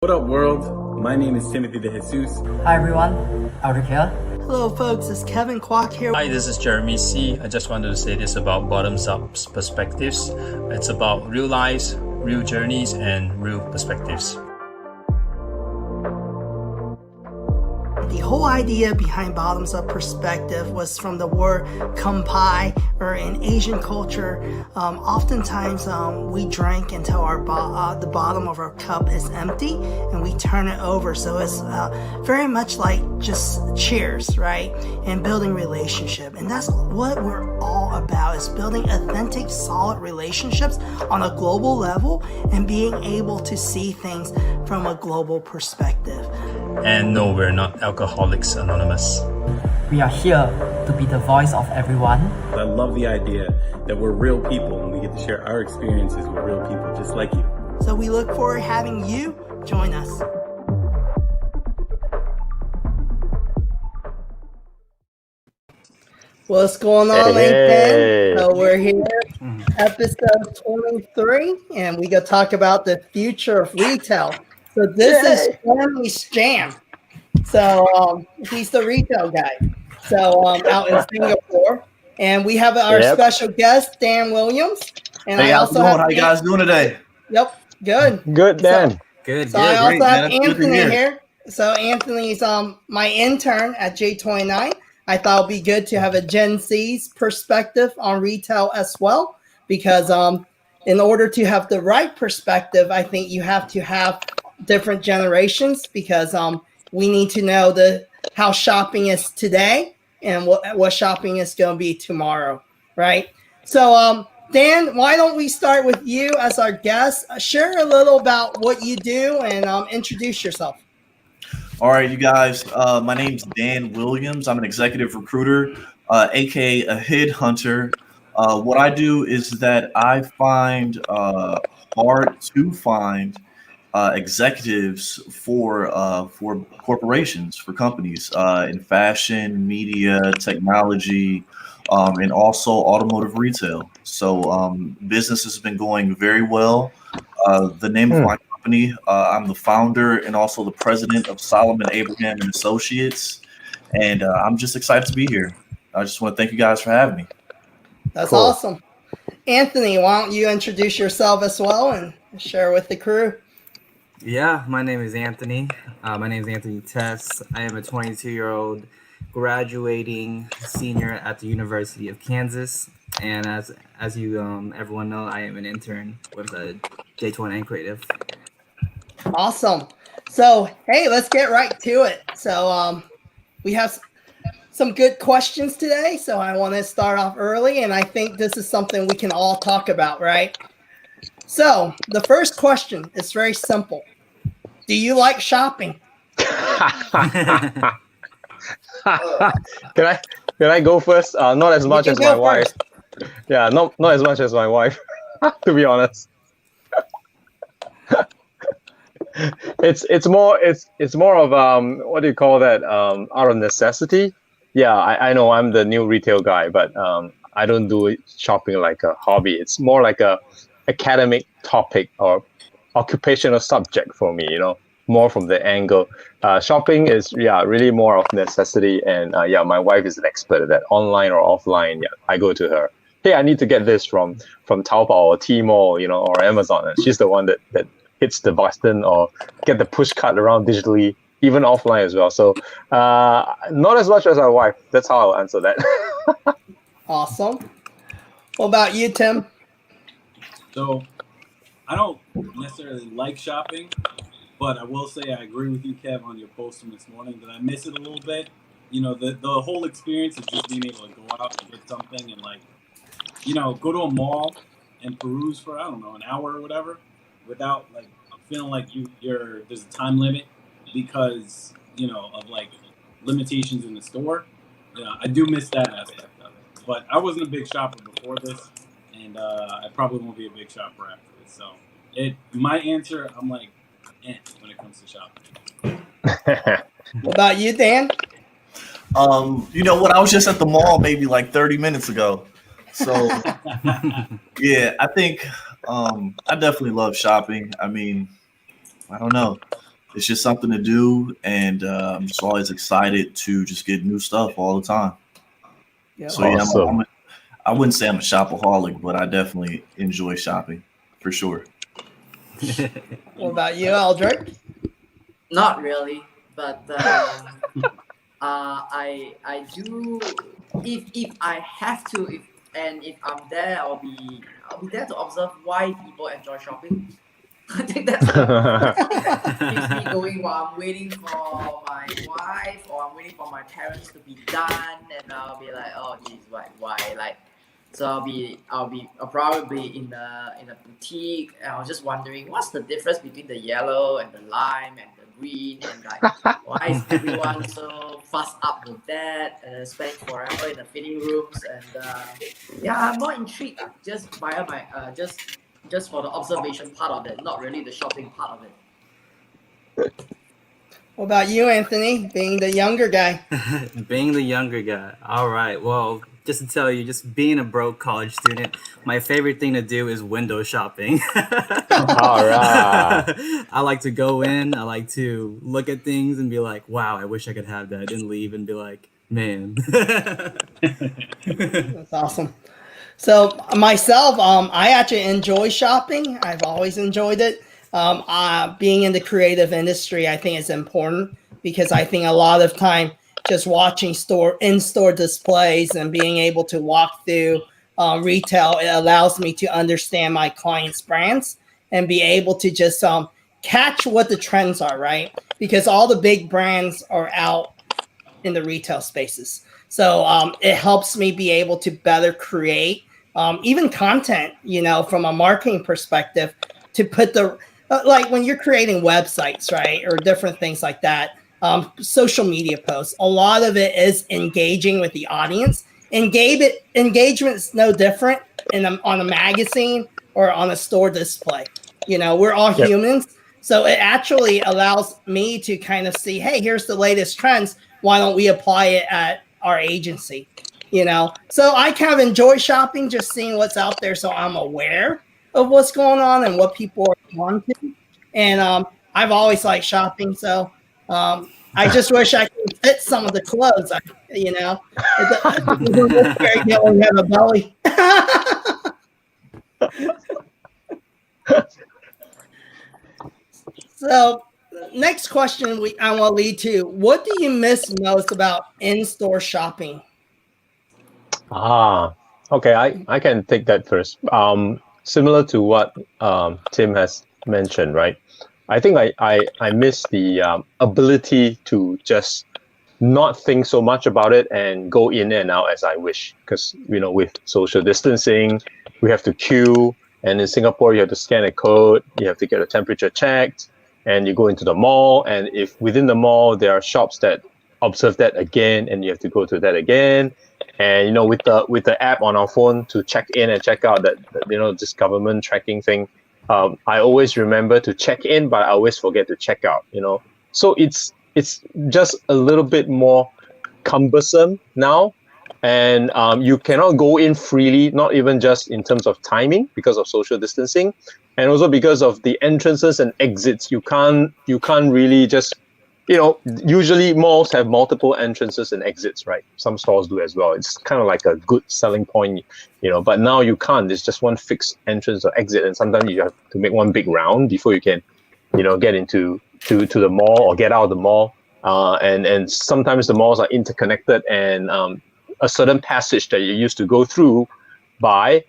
What up, world? My name is Timothy DeJesus. Hi everyone, Aldric here. Hello folks, it's Kevin Kwok here. Hi, this is Jeremey Sea. I just wanted to say this about bottoms-up perspectives. It's about real lives, real journeys, and real perspectives. The whole idea behind bottoms-up perspective was from the word kampai, or in Asian culture, oftentimes we drink until the bottom of our cup is empty and we turn it over. So it's very much like just cheers, right? And building relationship. And that's what we're all about, is building authentic, solid relationships on a global level and being able to see things from a global perspective. And no, we're not Alcoholics Anonymous. We are here to be the voice of everyone. I love the idea that we're real people and we get to share our experiences with real people just like you. So we look forward to having you join us. What's going on, LinkedIn? So we're here, episode 23, and we gonna talk about the future of retail. So this is Jeremey's jam. So he's the retail guy. So out in Singapore, and we have our special guest, Dan Williams. And hey, how's it going? How you guys doing today? Yep, good. Good, Dan. Good. I also great, have man. Anthony here. So Anthony's my intern at J29. I thought it'd be good to have a Gen Z's perspective on retail as well, because in order to have the right perspective, I think you have to have different generations, because we need to know how shopping is today and what shopping is going to be tomorrow, right? So Dan, why don't we start with you as our guest? Share a little about what you do and introduce yourself. All right, you guys. My name's Dan Williams. I'm an executive recruiter, aka a headhunter. What I do is that I find hard to find executives for corporations, for companies in fashion, media, technology, and also automotive retail. So business has been going very well. The name of my company, I'm the founder and also the president of Solomon Abraham and Associates, and I'm just excited to be here. I just want to thank you guys for having me. That's awesome. Anthony, why don't you introduce yourself as well and share with the crew? Yeah, my name is Anthony. My name is Anthony Tess. I am a 22-year-old graduating senior at the University of Kansas. And as you everyone know, I am an intern with J29 Creative. Awesome. So, hey, let's get right to it. So we have some good questions today. So I want to start off early, and I think this is something we can all talk about, right? So the first question is very simple. Do you like shopping? Can I go first? Not as much as my wife. Yeah, not as much as my wife, to be honest. It's more of what do you call that? Out of necessity. Yeah, I know I'm the new retail guy, but I don't do shopping like a hobby. It's more like a academic topic or occupational subject for me, more from the angle. Shopping is really more of necessity, and my wife is an expert at that, online or offline. I go to her. Hey, I need to get this from Taobao or Tmall, or Amazon, and she's the one that hits the button or get the push cart around digitally, even offline as well. So not as much as my wife. That's how I'll answer that. Awesome. What about you, Tim? So I don't necessarily like shopping, but I will say I agree with you, Kev, on your post from this morning that I miss it a little bit. The whole experience of just being able to go out and get something and go to a mall and peruse for, I don't know, an hour or whatever without feeling like there's a time limit because, of limitations in the store. I do miss that aspect of it. But I wasn't a big shopper before this, and I probably won't be a big shopper after this. So my answer, I'm when it comes to shopping. What about you, Dan? You know what? I was just at the mall maybe 30 minutes ago. So yeah, I think I definitely love shopping. I mean, I don't know. it's just something to do, and I'm just always excited to just get new stuff all the time. Yeah. So yeah, Awesome. I wouldn't say I'm a shopaholic, but I definitely enjoy shopping for sure. What about you, Aldric? Not really, but I do. If I have to, if I'm there, I'll be there to observe why people enjoy shopping. I think that's keeps me going while I'm waiting for my wife or I'm waiting for my parents to be done, and I'll be like, oh, geez, why, like. So I'll probably in a boutique, and I was just wondering what's the difference between the yellow and the lime and the green, and like why is everyone so fussed up with that and spend forever in the fitting rooms, and yeah, I'm more intrigued just via my just for the observation part of it, not really the shopping part of it. What about you, Anthony, being the younger guy? Being the younger guy. All right. Well, just to tell you, just being a broke college student, my favorite thing to do is window shopping. All right. I like to go in, I like to look at things and be like, wow, I wish I could have that. And leave and be like, man. That's awesome. So myself, I actually enjoy shopping. I've always enjoyed it. Being in the creative industry, I think it's important because I think a lot of time just watching in-store displays and being able to walk through retail, it allows me to understand my clients' brands and be able to just catch what the trends are, right? Because all the big brands are out in the retail spaces. So it helps me be able to better create even content, from a marketing perspective, to put the like when you're creating websites, right, or different things like that, social media posts, a lot of it is engaging with the audience. Engagement is no different on a magazine or on a store display. We're all humans. So it actually allows me to kind of see, hey, here's the latest trends. Why don't we apply it at our agency? So I kind of enjoy shopping, just seeing what's out there. So I'm aware of what's going on and what people are wanting. And I've always liked shopping. So I just wish I could fit some of the clothes. It doesn't look very good when you have a belly. So next question I want to lead to, what do you miss most about in-store shopping? Okay, I can take that first. Similar to what Tim has mentioned, right? I think I miss the ability to just not think so much about it and go in and out as I wish. Because, with social distancing, we have to queue. And in Singapore, you have to scan a code. You have to get a temperature checked. And you go into the mall. And if within the mall, there are shops that observe that again, and you have to go to that again. And, with the app on our phone to check in and check out, that this government tracking thing, I always remember to check in, but I always forget to check out, So it's just a little bit more cumbersome now. And you cannot go in freely, not even just in terms of timing because of social distancing, and also because of the entrances and exits. You can't really just, usually malls have multiple entrances and exits, right? Some stores do as well. It's kind of like a good selling point, but now you can't. There's just one fixed entrance or exit, and sometimes you have to make one big round before you can, get into to the mall or get out of the mall. And sometimes the malls are interconnected, and a certain passage that you used to go through by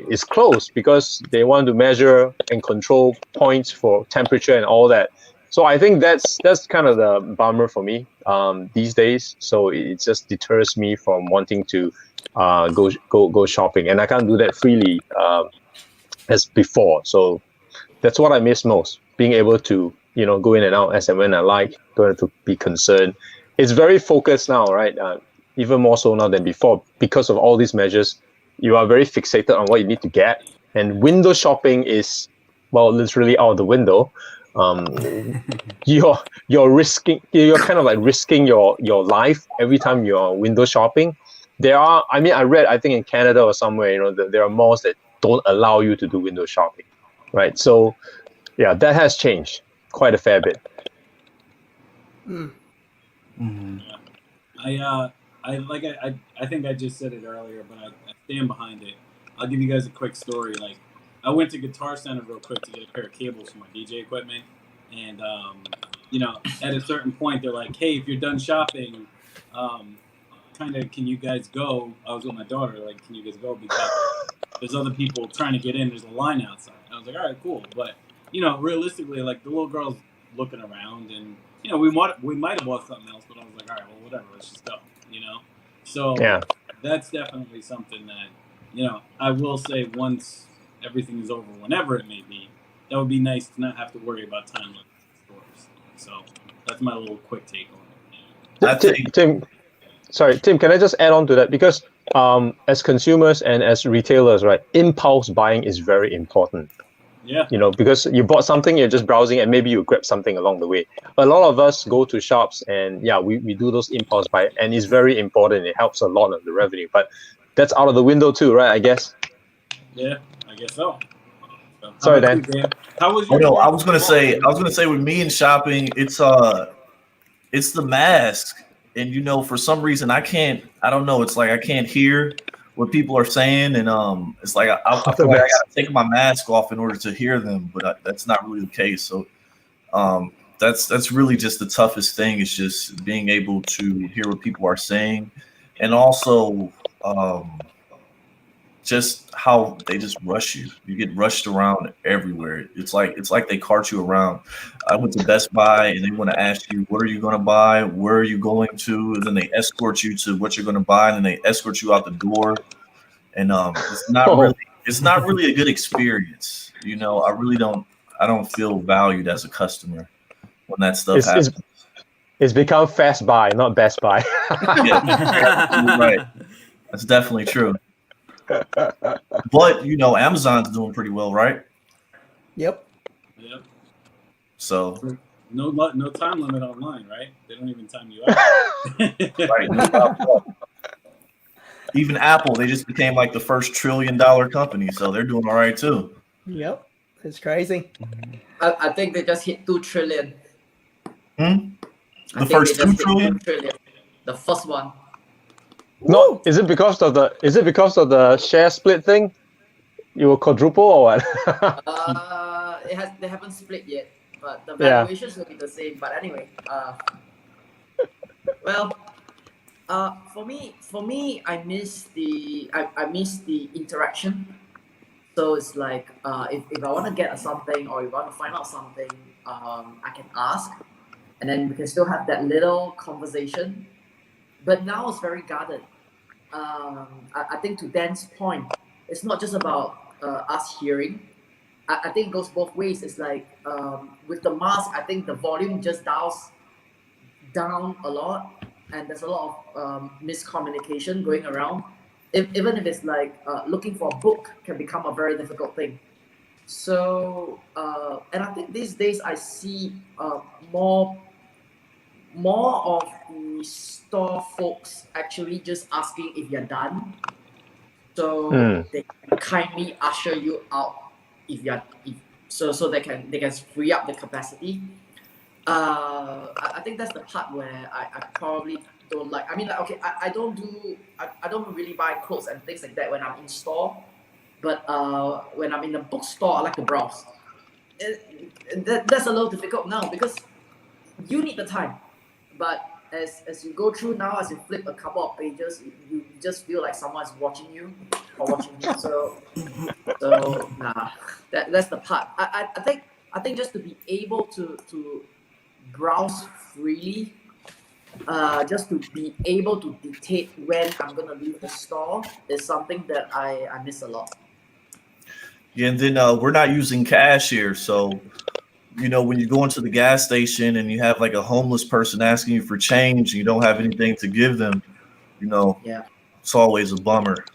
is closed because they want to measure and control points for temperature and all that. So I think that's kind of the bummer for me these days. So it just deters me from wanting to go shopping, and I can't do that freely as before. So that's what I miss most: being able to go in and out as and when I like, don't have to be concerned. It's very focused now, right? Even more so now than before because of all these measures. You are very fixated on what you need to get, and window shopping is, well, literally out of the window. You're risking, you're kind of like risking your life every time you're window shopping. I read, I think in Canada or somewhere, there are malls that don't allow you to do window shopping, right? So yeah, that has changed quite a fair bit. Mm-hmm. I think I just said it earlier, but I stand behind it. I'll give you guys a quick story. Like, I went to Guitar Center real quick to get a pair of cables for my DJ equipment, and at a certain point, they're like, "Hey, if you're done shopping, can you guys go?" I was with my daughter. Like, can you guys go because there's other people trying to get in. There's a line outside. I was like, all right, cool. But realistically, like the little girl's looking around, and we might have bought something else, but I was like, all right, well, whatever, let's just go. So Yeah. that's definitely something that I will say once everything is over, whenever it may be, that would be nice to not have to worry about time limits in stores. So that's my little quick take on it. Tim, can I just add on to that? Because as consumers and as retailers, right, impulse buying is very important. Yeah. Because you bought something, you're just browsing, and maybe you grab something along the way. A lot of us go to shops, and we do those impulse buy, and it's very important. It helps a lot of the revenue, but that's out of the window too, right? I guess. Yeah, I guess so. Sorry, Dan. How was your? I was gonna say with me and shopping, it's the mask, and for some reason I don't know. It's like I can't hear what people are saying, and it's like I feel like I gotta take my mask off in order to hear them, but that's not really the case. So that's really just the toughest thing. Is just being able to hear what people are saying, and also just how they just rush you. You get rushed around everywhere. It's like they cart you around. I went to Best Buy and they want to ask you, what are you going to buy? Where are you going to? And then they escort you to what you're going to buy, and then they escort you out the door. And it's not really a good experience. I don't feel valued as a customer when that stuff happens. It's become Fast Buy, not Best Buy. Yeah, right. That's definitely true. But Amazon's doing pretty well, right? Yep. So no time limit online, right? They don't even time you out. Right. Even Apple, they just became like the first $1 trillion company, so they're doing all right too. Yep, it's crazy. I think they just hit 2 trillion. The first 2 trillion? The first one. No, is it because of the share split thing? You will quadruple or what? They haven't split yet, but the valuations will be the same. But anyway, for me, I miss the interaction. So it's like if I want to get something or if I want to find out something, I can ask, and then we can still have that little conversation. But now it's very guarded. I think to Dan's point, it's not just about us hearing. I think it goes both ways. It's like with the mask, I think the volume just dials down a lot, and there's a lot of miscommunication going around. Even if it's like looking for a book can become a very difficult thing. So, and I think these days I see more of the store folks actually just asking if you're done, so they can kindly usher you out so they can free up the capacity. I think that's the part where I probably don't like. I mean, like, okay, I don't really buy clothes and things like that when I'm in store, but when I'm in the bookstore, I like to browse. That's a little difficult now because you need the time. But as you go through now, as you flip a couple of pages, you just feel like someone's watching you or watching you. So that's the part. I think just to be able to browse freely, just to be able to dictate when I'm gonna leave the store is something that I miss a lot. Yeah, and then we're not using cash here, so when you go into the gas station and you have like a homeless person asking you for change, you don't have anything to give them, it's always a bummer.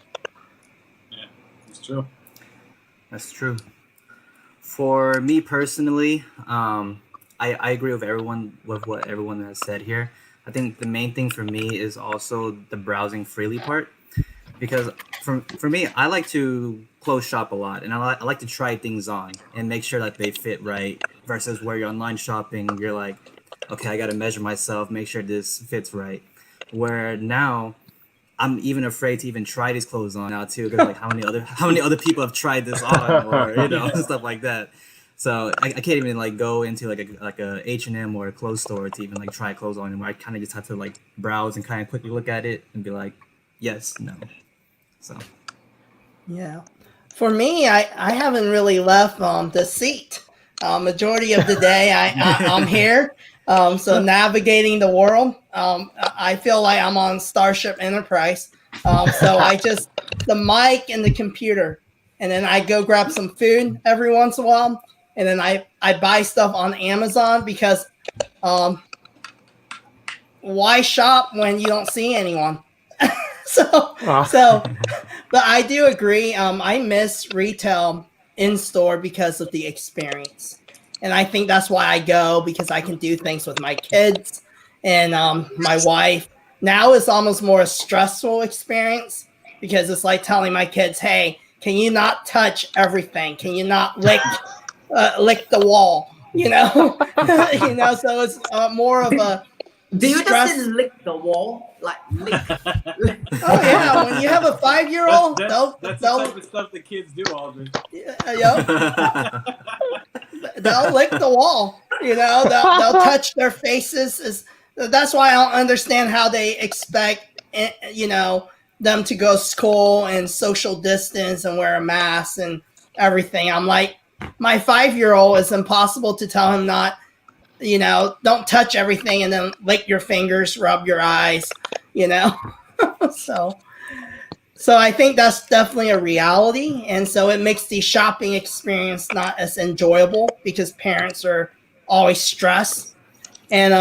Yeah, it's true. That's true. For me personally, I agree with what everyone has said here. I think the main thing for me is also the browsing freely part, because for me, I like to clothes shop a lot, and I like to try things on and make sure that they fit right. Versus where you're online shopping, you're like, okay, I got to measure myself, make sure this fits right. Where now, I'm even afraid to even try these clothes on now too, because like how many other people have tried this on, or stuff like that. So I can't even like go into like a H&M or a clothes store to even like try clothes on anymore. I kind of just have to like browse and kind of quickly look at it and be like, yes, no. So Yeah. For me, I haven't really left the seat. Majority of the day, I'm here. So navigating the world, I feel like I'm on Starship Enterprise. So the mic and the computer, and then I go grab some food every once in a while, and then I buy stuff on Amazon because why shop when you don't see anyone? So, but I do agree. I miss retail in store because of the experience. And I think that's why I go, because I can do things with my kids and my wife. Now it's almost more a stressful experience because it's like telling my kids, hey, can you not touch everything? Can you not lick the wall? So it's more of a Do you stress. just lick the wall? Like lick? Oh yeah, when you have a 5-year-old, That's the type of stuff that kids do, Aldric. They'll lick the wall. They'll touch their faces. That's why I don't understand how they expect them to go to school and social distance and wear a mask and everything. I'm like, my 5-year-old, is impossible to tell him not. Don't touch everything and then lick your fingers, rub your eyes. So I think that's definitely a reality, and so it makes the shopping experience not as enjoyable because parents are always stressed, and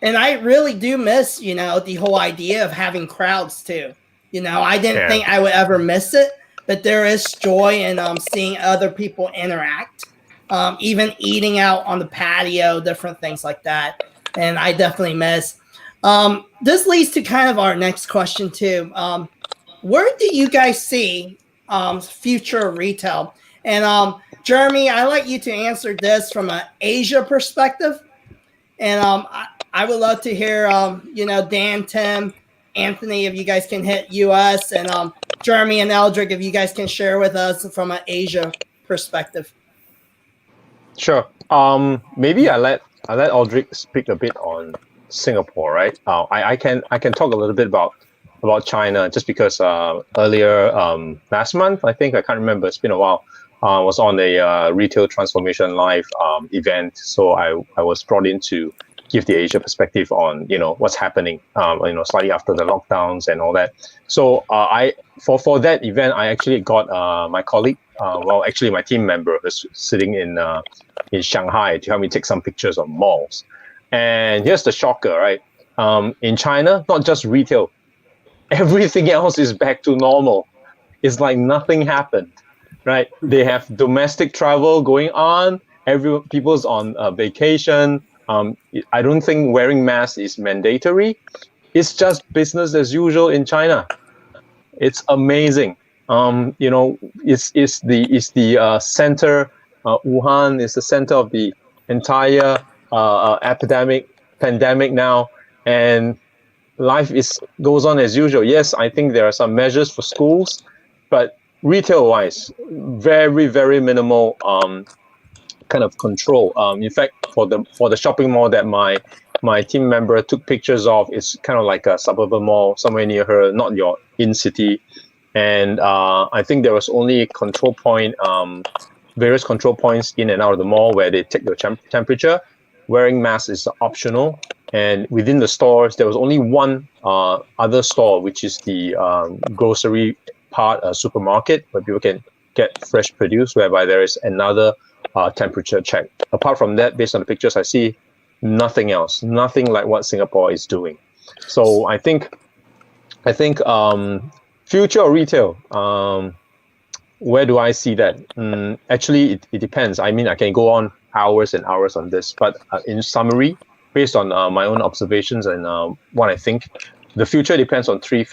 I really do miss the whole idea of having crowds too. I didn't think I would ever miss it, but there is joy in seeing other people interact, even eating out on the patio, different things like that, and I definitely miss. This leads to kind of our next question too. Where do you guys see future retail? And Jeremy, I'd like you to answer this from an Asia perspective. And I would love to hear, Dan, Tim, Anthony, if you guys can hit US, and Jeremy and Aldric, if you guys can share with us from an Asia perspective. Sure. Maybe I let Aldric speak a bit on Singapore, right? I can talk a little bit about China, just because earlier last month, I think, I can't remember, it's been a while, was on a retail transformation live event. So I was brought in to give the Asia perspective on what's happening slightly after the lockdowns and all that. So for that event, I actually got my colleague, actually my team member, who's sitting in Shanghai, to help me take some pictures of malls. And here's the shocker, right? In China, not just retail, everything else is back to normal. It's like nothing happened, right? They have domestic travel going on. People's on vacation. I don't think wearing masks is mandatory. It's just business as usual in China. It's amazing. It's the center. Wuhan is the center of the entire pandemic now, and life goes on as usual. Yes, I think there are some measures for schools, but retail-wise, very, very minimal kind of control. In fact, for the shopping mall that my team member took pictures of, it's kind of like a suburban mall somewhere near her, not your in-city. And I think there was only control point, various control points in and out of the mall where they take your temperature. Wearing masks is optional. And within the stores, there was only one other store, which is the grocery part, supermarket, where people can get fresh produce, whereby there is another temperature check. Apart from that, based on the pictures I see, nothing else, nothing like what Singapore is doing. So I think future of retail, where do I see that? Actually, it depends. I mean, I can go on hours and hours on this, but in summary, based on my own observations and what I think, the future depends on three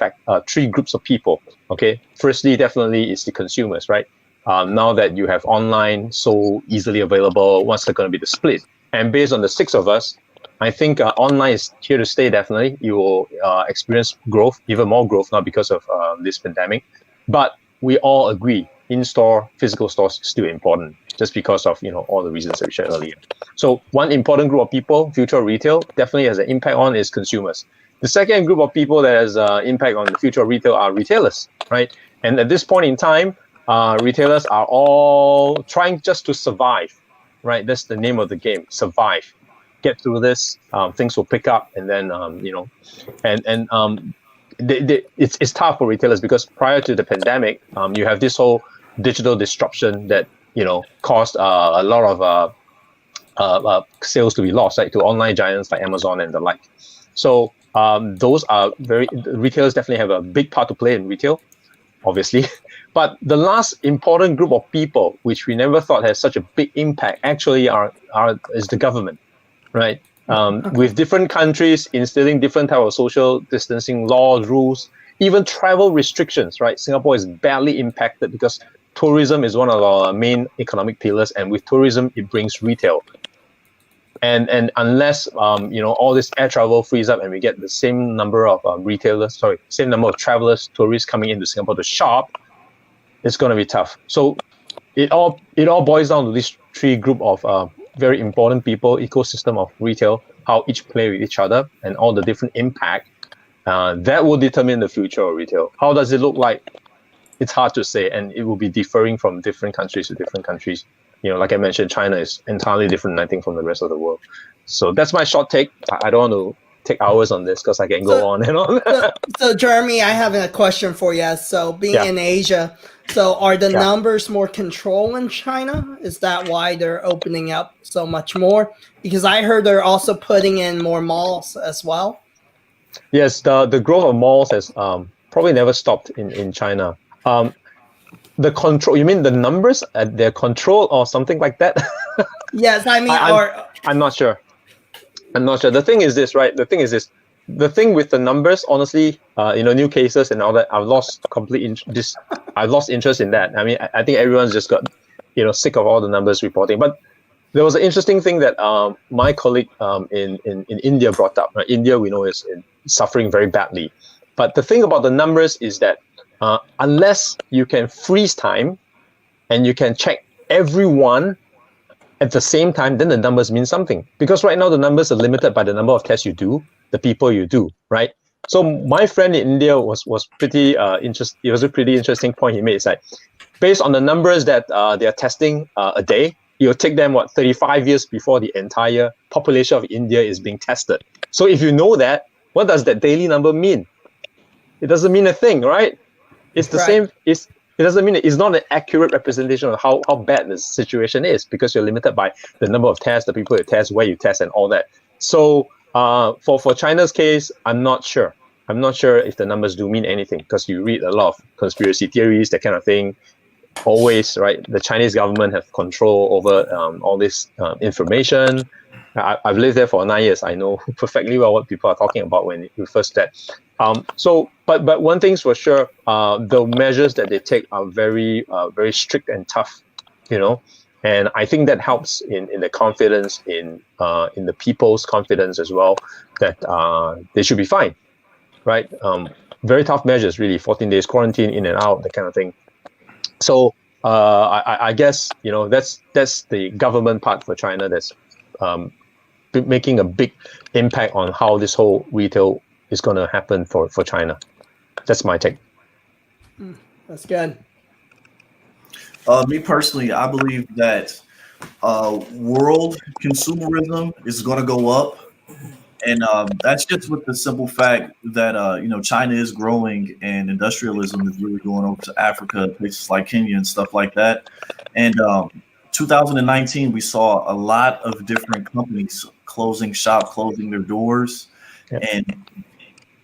groups of people. Okay, firstly, definitely is the consumers, right? Now that you have online so easily available, what's going to be the split? And based on the six of us, I think online is here to stay. Definitely, you will experience growth, even more growth now because of this pandemic. But we all agree, in-store, physical stores still important, just because of all the reasons that we shared earlier. So one important group of people, future retail, definitely has an impact on is consumers. The second group of people that has impact on the future of retail are retailers, right? And at this point in time, retailers are all trying just to survive, right? That's the name of the game, survive. Get through this, things will pick up, and then it's tough for retailers because prior to the pandemic, you have this whole digital disruption that caused a lot of sales to be lost, right, to online giants like Amazon and the like. So those are retailers definitely have a big part to play in retail, obviously. But the last important group of people, which we never thought has such a big impact, actually is the government, right? With different countries instilling different type of social distancing laws, rules, even travel restrictions, right? Singapore is badly impacted because tourism is one of our main economic pillars, and with tourism, it brings retail. And unless all this air travel frees up and we get the same number of same number of travelers, tourists coming into Singapore to shop, it's going to be tough. So it all boils down to these three group of very important people, ecosystem of retail, how each play with each other, and all the different impact that will determine the future of retail. How does it look like? It's hard to say, and it will be differing from different countries to different countries. Like I mentioned, China is entirely different, I think, from the rest of the world. So that's my short take. I don't want to take hours on this because I can go on and on. So Jeremy, I have a question for you. So being in Asia, so are the numbers more controlled in China? Is that why they're opening up so much more? Because I heard they're also putting in more malls as well. Yes, the growth of malls has probably never stopped in China. The control, you mean the numbers at their control or something like that? Yes, I mean, I'm not sure. The thing is this, right? The thing with the numbers, honestly, new cases and all that, I've lost I've lost interest in that. I mean, I think everyone's just got, sick of all the numbers reporting. But there was an interesting thing that my colleague in India brought up. Right? India, we know, is suffering very badly. But the thing about the numbers is that unless you can freeze time and you can check everyone at the same time, then the numbers mean something. Because right now the numbers are limited by the number of tests you do, the people you do, right? So my friend in India was pretty interesting. It was a pretty interesting point he made. It's like, based on the numbers that they are testing a day, it will take them 35 years before the entire population of India is being tested. So if you know that, what does that daily number mean? It doesn't mean a thing, right? It's the same. It doesn't mean it's not an accurate representation of how bad the situation is, because you're limited by the number of tests, the people you test, where you test, and all that. So for China's case, I'm not sure. I'm not sure if the numbers do mean anything, because you read a lot of conspiracy theories, that kind of thing. Always, right? The Chinese government have control over all this information. I've lived there for 9 years. I know perfectly well what people are talking about when it refers to that. But one thing's for sure, the measures that they take are very strict and tough, and I think that helps in the confidence in the people's confidence as well, that they should be fine, right? Very tough measures, really. 14 days quarantine, in and out, that kind of thing. So I guess that's the government part for China that's making a big impact on how this whole retail is going to happen for China. That's my take. That's good. Me personally, I believe that world consumerism is going to go up. And that's just with the simple fact that, China is growing and industrialism is really going over to Africa, places like Kenya and stuff like that. And 2019, we saw a lot of different companies closing shop, closing their doors. Yep. And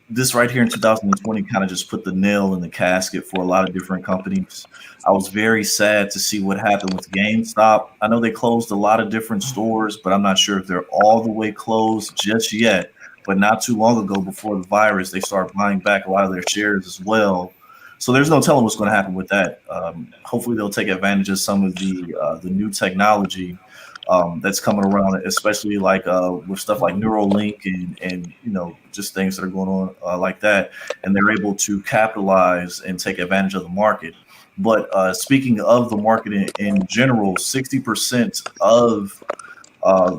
this right here in 2020 kind of just put the nail in the casket for a lot of different companies. I was very sad to see what happened with GameStop. I know they closed a lot of different stores, but I'm not sure if they're all the way closed just yet. but not too long ago, before the virus, they started buying back a lot of their shares as well. So there's no telling what's going to happen with that. Hopefully, they'll take advantage of some of the new technology that's coming around, especially like with stuff like Neuralink and just things that are going on like that, and they're able to capitalize and take advantage of the market. But speaking of the market in general, 60% of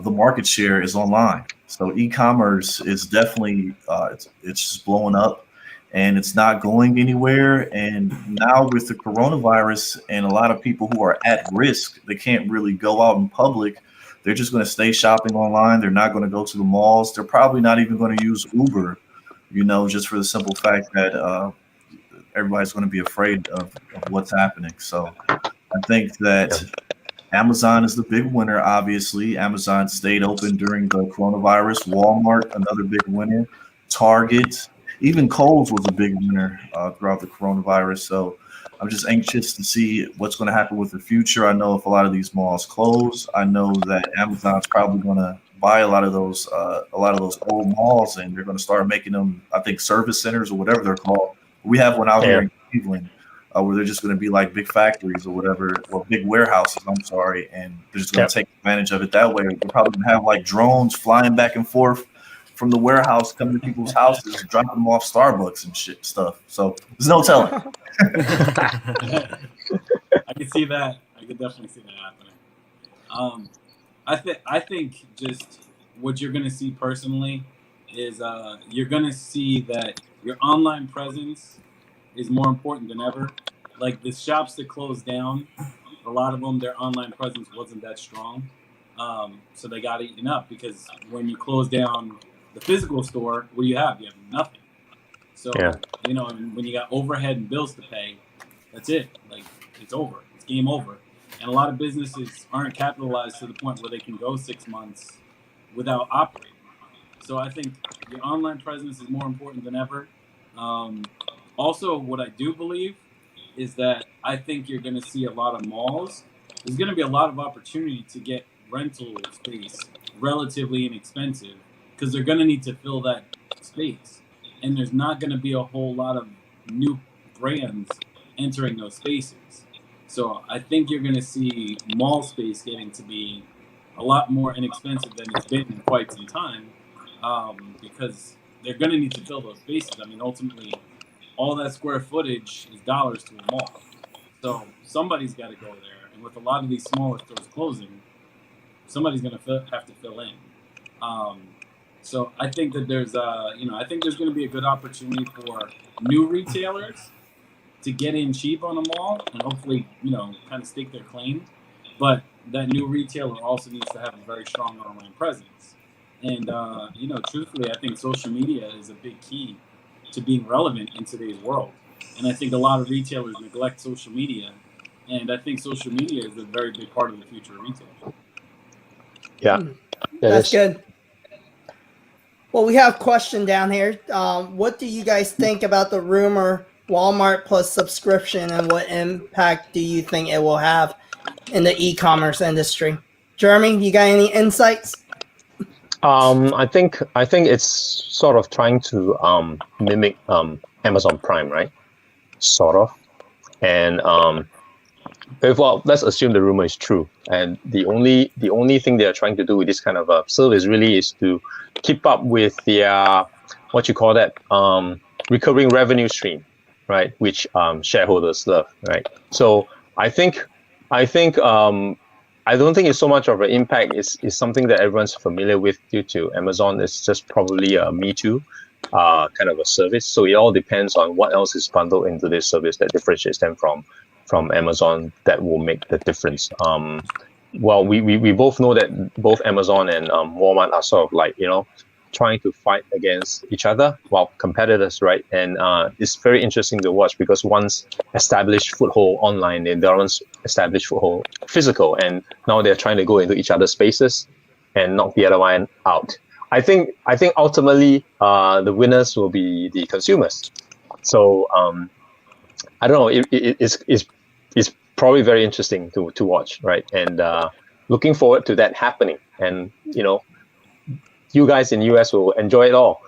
the market share is online. So e-commerce is definitely it's just blowing up, and it's not going anywhere. And now with the coronavirus and a lot of people who are at risk, they can't really go out in public. They're just going to stay shopping online. They're not going to go to the malls. They're probably not even going to use Uber, just for the simple fact that everybody's going to be afraid of what's happening. So I think that Amazon is the big winner. Obviously, Amazon stayed open during the coronavirus. Walmart, another big winner. Target, even Kohl's was a big winner throughout the coronavirus. So I'm just anxious to see what's going to happen with the future. I know if a lot of these malls close, I know that Amazon's probably going to buy a lot of those old malls, and they're going to start making them, I think, service centers or whatever they're called. We have one out here in Cleveland where they're just going to be like big factories or whatever, or big warehouses. I'm sorry, and they're just going to take advantage of it that way. They're probably going to have like drones flying back and forth from the warehouse, coming to people's houses, dropping them off Starbucks and stuff. So there's no telling. I can see that. I can definitely see that happening. I think just what you're going to see personally is you're going to see that your online presence is more important than ever. Like the shops that closed down, a lot of them, their online presence wasn't that strong. So they got eaten up, because when you close down the physical store, what do you have? You have nothing. So, and when you got overhead and bills to pay, that's it. Like, it's over. It's game over. And a lot of businesses aren't capitalized to the point where they can go 6 months without operating. So I think your online presence is more important than ever. Also, what I do believe is that I think you're going to see a lot of malls. There's going to be a lot of opportunity to get rental space relatively inexpensive, because they're going to need to fill that space. And there's not going to be a whole lot of new brands entering those spaces. So I think you're going to see mall space getting to be a lot more inexpensive than it's been in quite some time, because they're going to need to fill those spaces. I mean, ultimately, all that square footage is dollars to a mall. So somebody's got to go there. And with a lot of these smaller stores closing, somebody's going to have to fill in. So I think that there's, I think there's going to be a good opportunity for new retailers to get in cheap on a mall and hopefully, kind of stake their claim. But that new retailer also needs to have a very strong online presence. And, truthfully, I think social media is a big key to being relevant in today's world. And I think a lot of retailers neglect social media. And I think social media is a very big part of the future of retail. Yeah. That's good. Well, we have a question down here. What do you guys think about the rumor Walmart plus subscription, and what impact do you think it will have in the e-commerce industry? Jeremy, you got any insights? I think it's sort of trying to mimic Amazon Prime, right? Sort of. And let's assume the rumor is true, and the only thing they are trying to do with this kind of service really is to keep up with their recurring revenue stream, right? Which shareholders love, right? So I don't think it's so much of an impact. It's something that everyone's familiar with due to Amazon. It's just probably a Me Too kind of a service. So it all depends on what else is bundled into this service that differentiates them from Amazon, that will make the difference. Well, we both know that both Amazon and Walmart are sort of like, trying to fight against each other, competitors, right? And it's very interesting to watch, because one's established foothold online and the other one's established foothold physical, and now they're trying to go into each other's spaces and knock the other one out. I think ultimately the winners will be the consumers. So I don't know. It's probably very interesting to watch, right? And looking forward to that happening. And you guys in US will enjoy it all.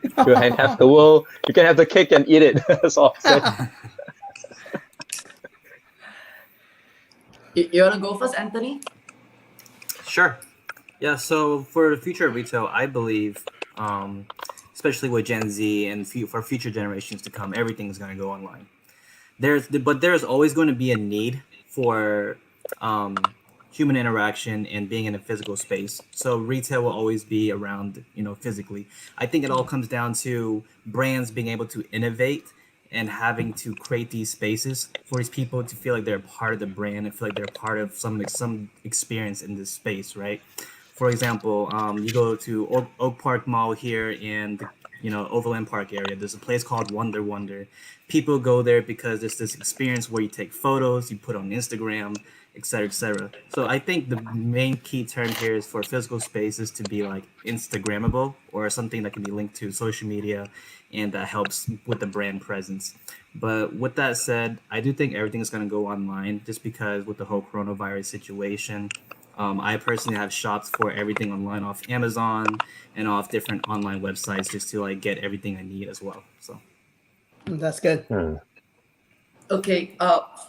You can have the world. You can have the cake and eat it. That's all I'm saying. You wanna go first, Anthony? Sure. Yeah. So for the future of retail, I believe, especially with Gen Z and for future generations to come, everything is going to go online. There's always going to be a need for human interaction and being in a physical space. So retail will always be around, physically. I think it all comes down to brands being able to innovate and having to create these spaces for these people to feel like they're part of the brand and feel like they're part of some experience in this space, right? For example, you go to Oak Park Mall here in the Overland Park area. There's a place called Wonder. People go there because there's this experience where you take photos, you put on Instagram, etc., etc. So I think the main key term here is for physical spaces to be like Instagrammable or something that can be linked to social media and that helps with the brand presence. But with that said, I do think everything is going to go online just because with the whole coronavirus situation. I personally have shops for everything online off Amazon and off different online websites just to like get everything I need as well. So That's good. Okay,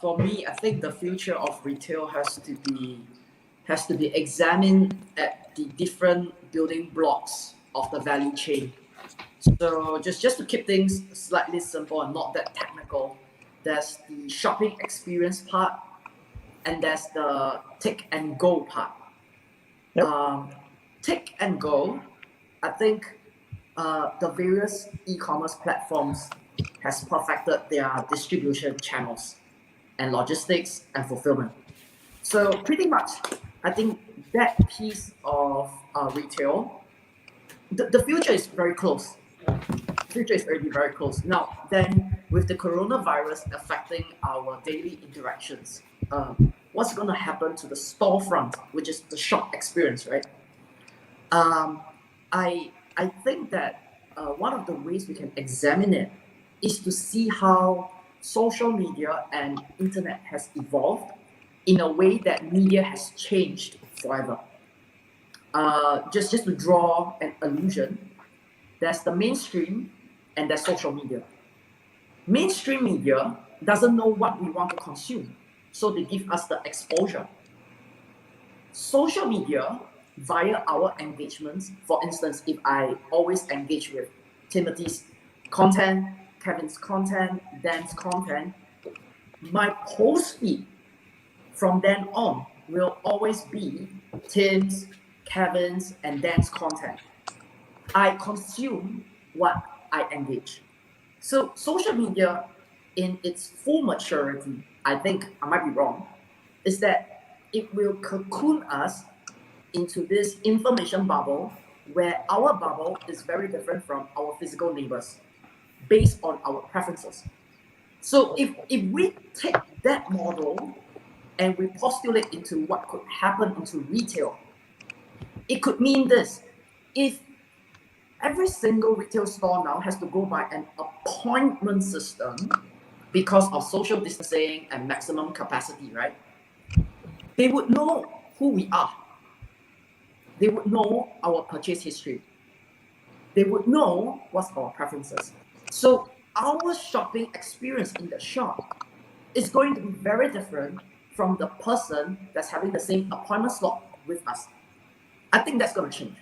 for me, I think the future of retail has to be examined at the different building blocks of the value chain. So just to keep things slightly simple and not that technical, there's the shopping experience part, and there's the take and go part. Take and go, I think the various e-commerce platforms has perfected their distribution channels and logistics and fulfillment. So pretty much, I think that piece of retail, the future is very close. The future is already very close. Now, then with the coronavirus affecting our daily interactions, what's going to happen to the storefront, which is the shop experience, right? I think that one of the ways we can examine it is to see how social media and internet has evolved in a way that media has changed forever. Just to draw an allusion, there's the mainstream and there's social media. Mainstream media doesn't know what we want to consume, so they give us the exposure. Social media, via our engagements, for instance, if I always engage with Timothy's content, Kevin's content, Dan's content, my post feed from then on will always be Tim's, Kevin's, and Dan's content. I consume what I engage. So social media in its full maturity, I think, I might be wrong, is that it will cocoon us into this information bubble where our bubble is very different from our physical neighbors based on our preferences. So if we take that model and we postulate into what could happen into retail, it could mean this. If every single retail store now has to go by an appointment system because of social distancing and maximum capacity, right? They would know who we are. They would know our purchase history. They would know what's our preferences. So our shopping experience in the shop is going to be very different from the person that's having the same appointment slot with us. I think that's going to change.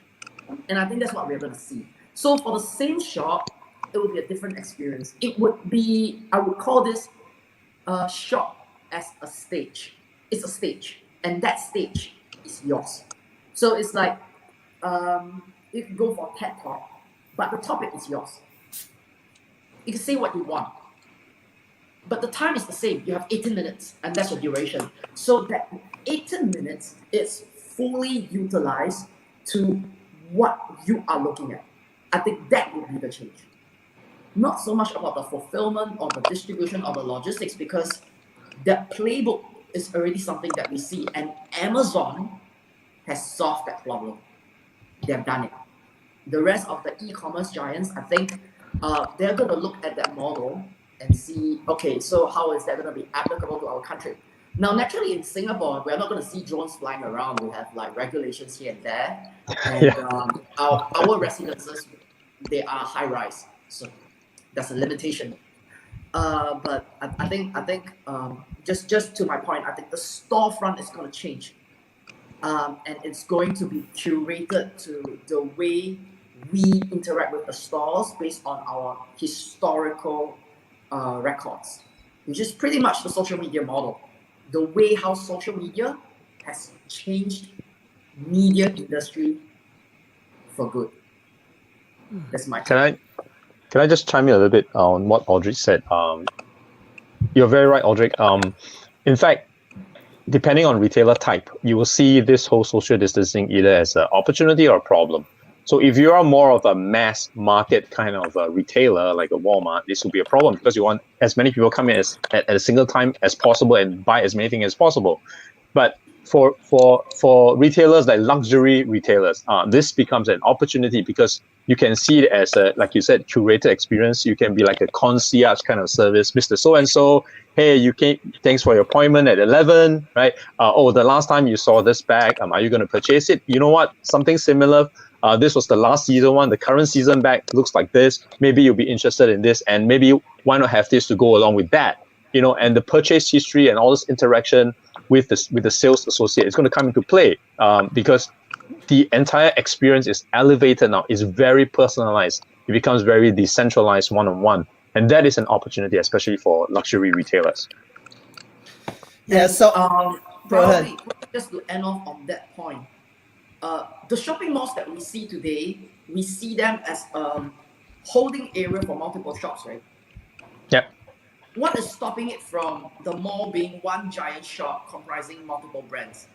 And I think that's what we're going to see. So for the same shop, it will be a different experience. It would be, I would call this shop as a stage. It's a stage. And that stage is yours. So it's like, you can go for a TED Talk, but the topic is yours. You can say what you want. But the time is the same. You have 18 minutes, and that's your duration. So that 18 minutes is fully utilized to what you are looking at. I think that would be the change. Not so much about the fulfillment or the distribution or the logistics, because that playbook is already something that we see, and Amazon has solved that problem. They've done it. The rest of the e-commerce giants, I think, they're going to look at that model and see, okay, so how is that going to be applicable to our country? Now, naturally, in Singapore, we're not going to see drones flying around. We have like regulations here and there, and Yeah. our residences, they are high rise, so that's a limitation. But I think just to my point, I think the storefront is going to change, and it's going to be curated to the way we interact with the stores based on our historical records, which is pretty much the social media model. The way how social media has changed media industry for good. That's my Can I just chime in a little bit on what Aldric said? You're very right, Aldric. In fact, depending on retailer type, you will see this whole social distancing either as an opportunity or a problem. So if you are more of a mass market kind of a retailer, like a Walmart, this will be a problem because you want as many people come in at a single time as possible and buy as many things as possible. But for retailers like luxury retailers, this becomes an opportunity because you can see it as a, like you said, curated experience. You can be like a concierge kind of service, Mr. So-and-so. Hey, you came, thanks for your appointment at 11, right? Oh, the last time you saw this bag, are you going to purchase it? You know what? Something similar. This was the last season one. The current season bag looks like this. Maybe you'll be interested in this, and maybe why not have this to go along with that? You know, and the purchase history and all this interaction with the sales associate is going to come into play because the entire experience is elevated now. It's very personalized. It becomes very decentralized, one-on-one, and that is an opportunity, especially for luxury retailers. Yeah. So go ahead. Just to end off on that point, the shopping malls that we see today, we see them as holding area for multiple shops, right? Yep. What is stopping it from the mall being one giant shop comprising multiple brands?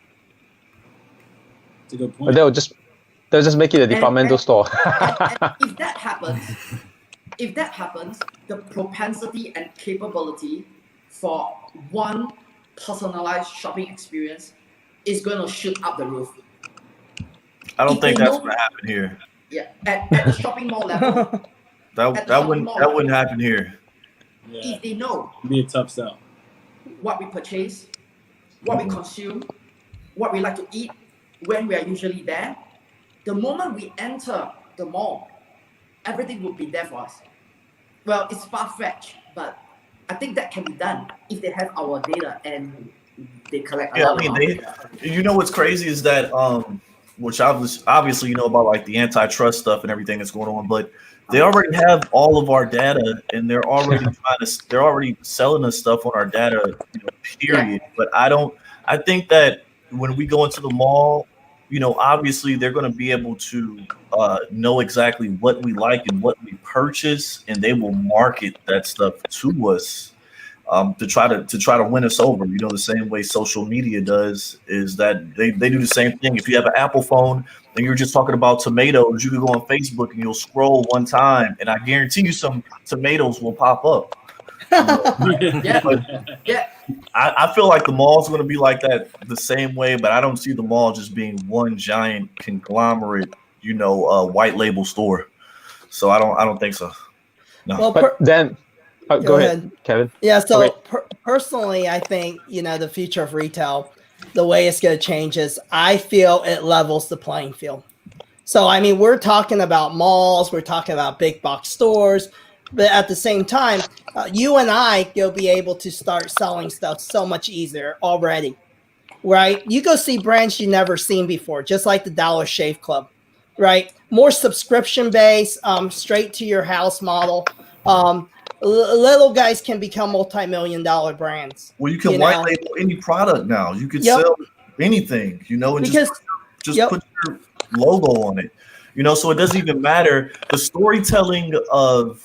It's a good point. But they'll just make it a departmental store. And if that happens, the propensity and capability for one personalized shopping experience is going to shoot up the roof. I don't think that's going to happen here. Yeah, at the shopping mall level. That wouldn't happen here. Yeah. If they know It'd be a tough sell. what we purchase, what we consume, what we like to eat, when we are usually there, the moment we enter the mall, everything will be there for us. Well, it's far-fetched, but I think that can be done if they have our data and they collect a lot of data. You know what's crazy is that which obviously you know about like the antitrust stuff and everything that's going on, but they already have all of our data and they're already selling us stuff on our data, period. But I think that when we go into the mall, obviously they're going to be able to know exactly what we like and what we purchase, and they will market that stuff to us to try to win us over. The same way social media does is that they do the same thing. If you have an Apple phone and you're just talking about tomatoes, you can go on Facebook and you'll scroll one time, and I guarantee you some tomatoes will pop up. Yeah. I feel like the mall's going to be like that the same way, but I don't see the mall just being one giant conglomerate, white label store. So I don't think so. No. Well, but then go ahead, Kevin. Yeah. So okay. Personally, I think the future of retail, the way it's going to change is I feel it levels the playing field. So I mean, we're talking about malls, we're talking about big box stores. But at the same time, you and you'll be able to start selling stuff so much easier already, right? You go see brands you never seen before, just like the Dollar Shave Club, right? More subscription-based, straight to your house model. Little guys can become multi-million-dollar brands. Well, you can white label any product now. You can sell anything, and just put your logo on it. So it doesn't even matter. The storytelling of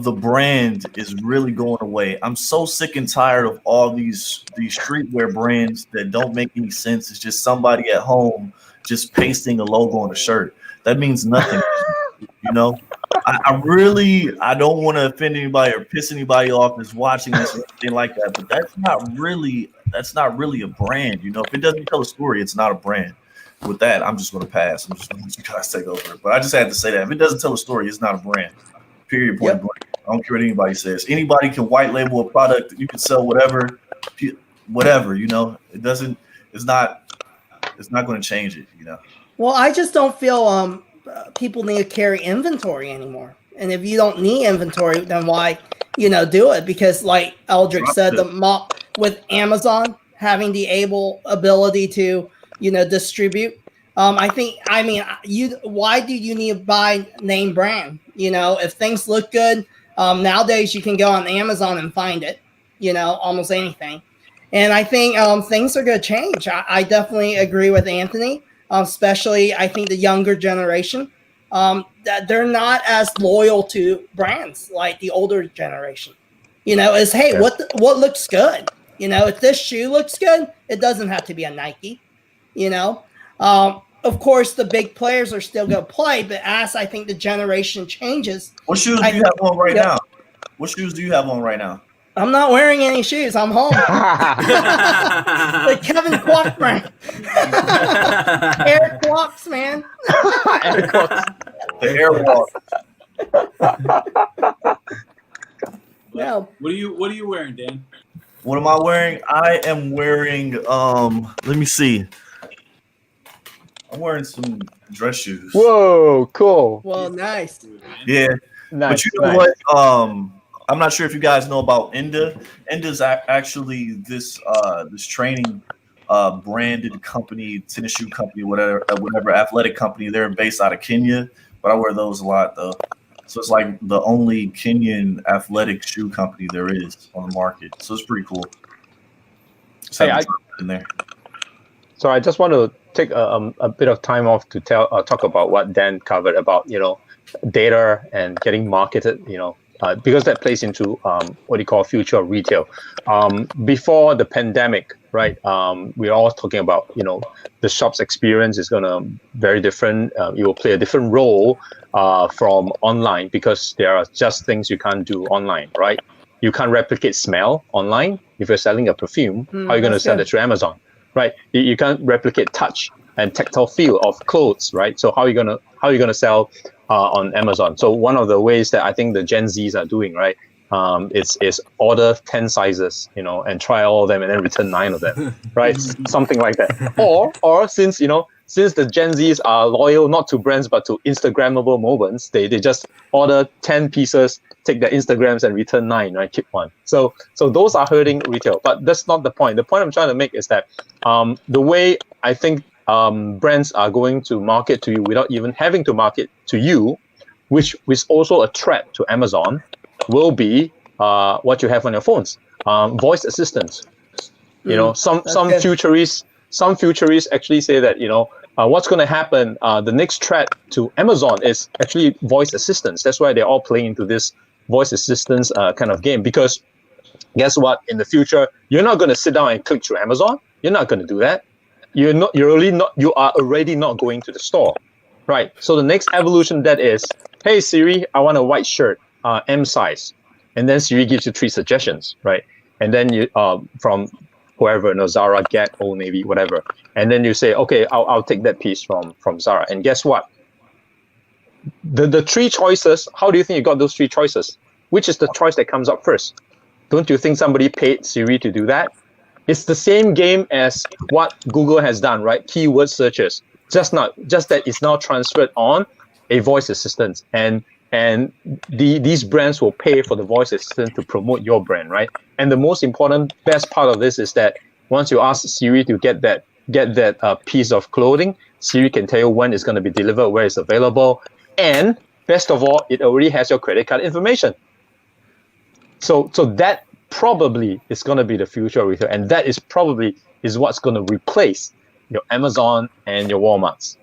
the brand is really going away. I'm so sick and tired of all these streetwear brands that don't make any sense. It's just somebody at home just pasting a logo on a shirt. That means nothing. I don't want to offend anybody or piss anybody off that's watching this or anything like that, but that's not really a brand. If it doesn't tell a story, it's not a brand. With that, I'm just going to pass. I'm just going to let you guys take over. But I just had to say that if it doesn't tell a story, it's not a brand. Period. Point blank. I don't care what anybody says. Anybody can white label a product. You can sell whatever. whatever, you know. It's not going to change it, you know. Well, I just don't feel people need to carry inventory anymore. And if you don't need inventory, then why, do it? Because like Aldric said, with Amazon having the ability to, distribute. Why do you need to buy name brand? If things look good, nowadays you can go on Amazon and find it, almost anything. And I think things are going to change. I definitely agree with Anthony, especially I think the younger generation, that they're not as loyal to brands like the older generation. Is, hey, what looks good? If this shoe looks good, it doesn't have to be a Nike, Of course, the big players are still going to play, but as I think the generation changes. What shoes do you have on right now? What shoes do you have on right now? I'm not wearing any shoes. I'm home. The Kevin Kwok brand. Air Kwok's, man. Air Kwok's. The Airwalk. No. What are you wearing, Dan? What am I wearing? I am wearing let me see. I'm wearing some dress shoes. Whoa, cool. Well, nice. Yeah. Nice. But you know what? I'm not sure if you guys know about Enda. Enda's actually this training branded company, tennis shoe company, whatever athletic company. They're based out of Kenya, but I wear those a lot though. So it's like the only Kenyan athletic shoe company there is on the market. So it's pretty cool. In there. So I just want to take a bit of time off to talk about what Dan covered about data and getting marketed, because that plays into what you call future of retail. Before the pandemic, right? We're all talking about the shop's experience is gonna very different. It will play a different role from online because there are just things you can't do online, right? You can't replicate smell online. If you're selling a perfume, how are you going to sell it through Amazon, right? You can't replicate touch and tactile feel of clothes, right? So how are you gonna sell on Amazon? So one of the ways that I think the Gen Zs are doing, right, is order 10 sizes, and try all of them and then return 9 of them, right? Something like that. Or since the Gen Zs are loyal not to brands but to Instagrammable moments, they just order 10 pieces, take their Instagrams and return 9, right? Keep 1. So those are hurting retail, but that's not the point. The point I'm trying to make is that the way I think brands are going to market to you without even having to market to you, which is also a threat to Amazon, will be what you have on your phones, voice assistants. Some futurists actually say that what's going to happen. The next threat to Amazon is actually voice assistants. That's why they're all playing into this voice assistants kind of game. Because guess what? In the future, you're not going to sit down and click through Amazon. You're not going to do that. You are already not going to the store, right? So the next evolution that is, hey Siri, I want a white shirt, M size, and then Siri gives you 3 suggestions, right? And then you from whoever, Zara, Gap, Old Navy, whatever, and then you say, okay, I'll take that piece from Zara, and guess what? The 3 choices. How do you think you got those 3 choices? Which is the choice that comes up first? Don't you think somebody paid Siri to do that? It's the same game as what Google has done, right? Keyword searches, just that it's now transferred on a voice assistant, and these brands will pay for the voice assistant to promote your brand, right? And the most important, best part of this is that once you ask Siri to get that piece of clothing, Siri can tell you when it's going to be delivered, where it's available, and best of all, it already has your credit card information. So that probably is going to be the future of retail, and that is probably what's going to replace your Amazon and your Walmarts.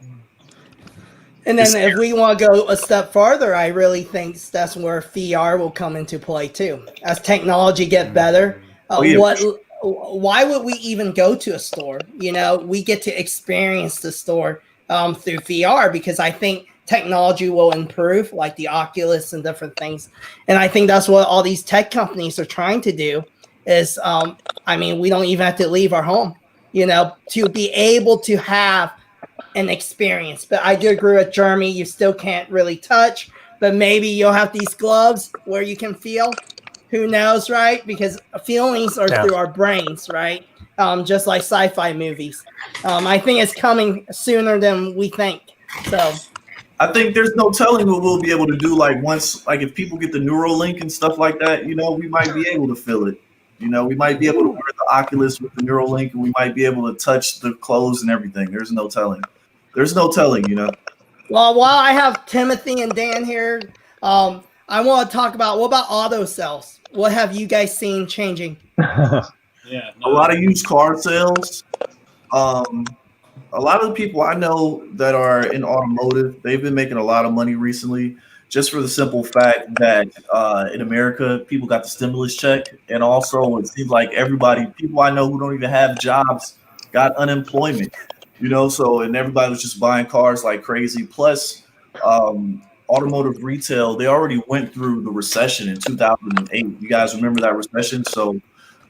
And then if we want to go a step farther, I really think that's where VR will come into play too. As technology get better, why would we even go to a store? We get to experience the store through VR because I think technology will improve, like the Oculus and different things. And I think that's what all these tech companies are trying to do is, we don't even have to leave our home, to be able to have an experience. But I do agree with Jeremy. You still can't really touch, but maybe you'll have these gloves where you can feel. Who knows, right? Because feelings are through our brains, right? just like sci-fi movies. I think it's coming sooner than we think. So I think there's no telling what we'll be able to do. Like once, like if people get the Neuralink and stuff like that, you know, we might be able to feel it. You know, we might be able to wear the Oculus with the Neuralink, and we might be able to touch the clothes and everything. There's no telling. There's no telling, you know. well, while I have Timothy and Dan here, I want to talk about what about auto sales? What have you guys seen changing? Yeah, A lot of used car sales. A lot of the people I know that are in automotive, they've been making a lot of money recently, just for the simple fact that in America, people got the stimulus check, and also it seems like people I know who don't even have jobs got unemployment. You know, so and everybody was just buying cars like crazy. Plus, automotive retail, they already went through the recession in 2008. You guys remember that recession? So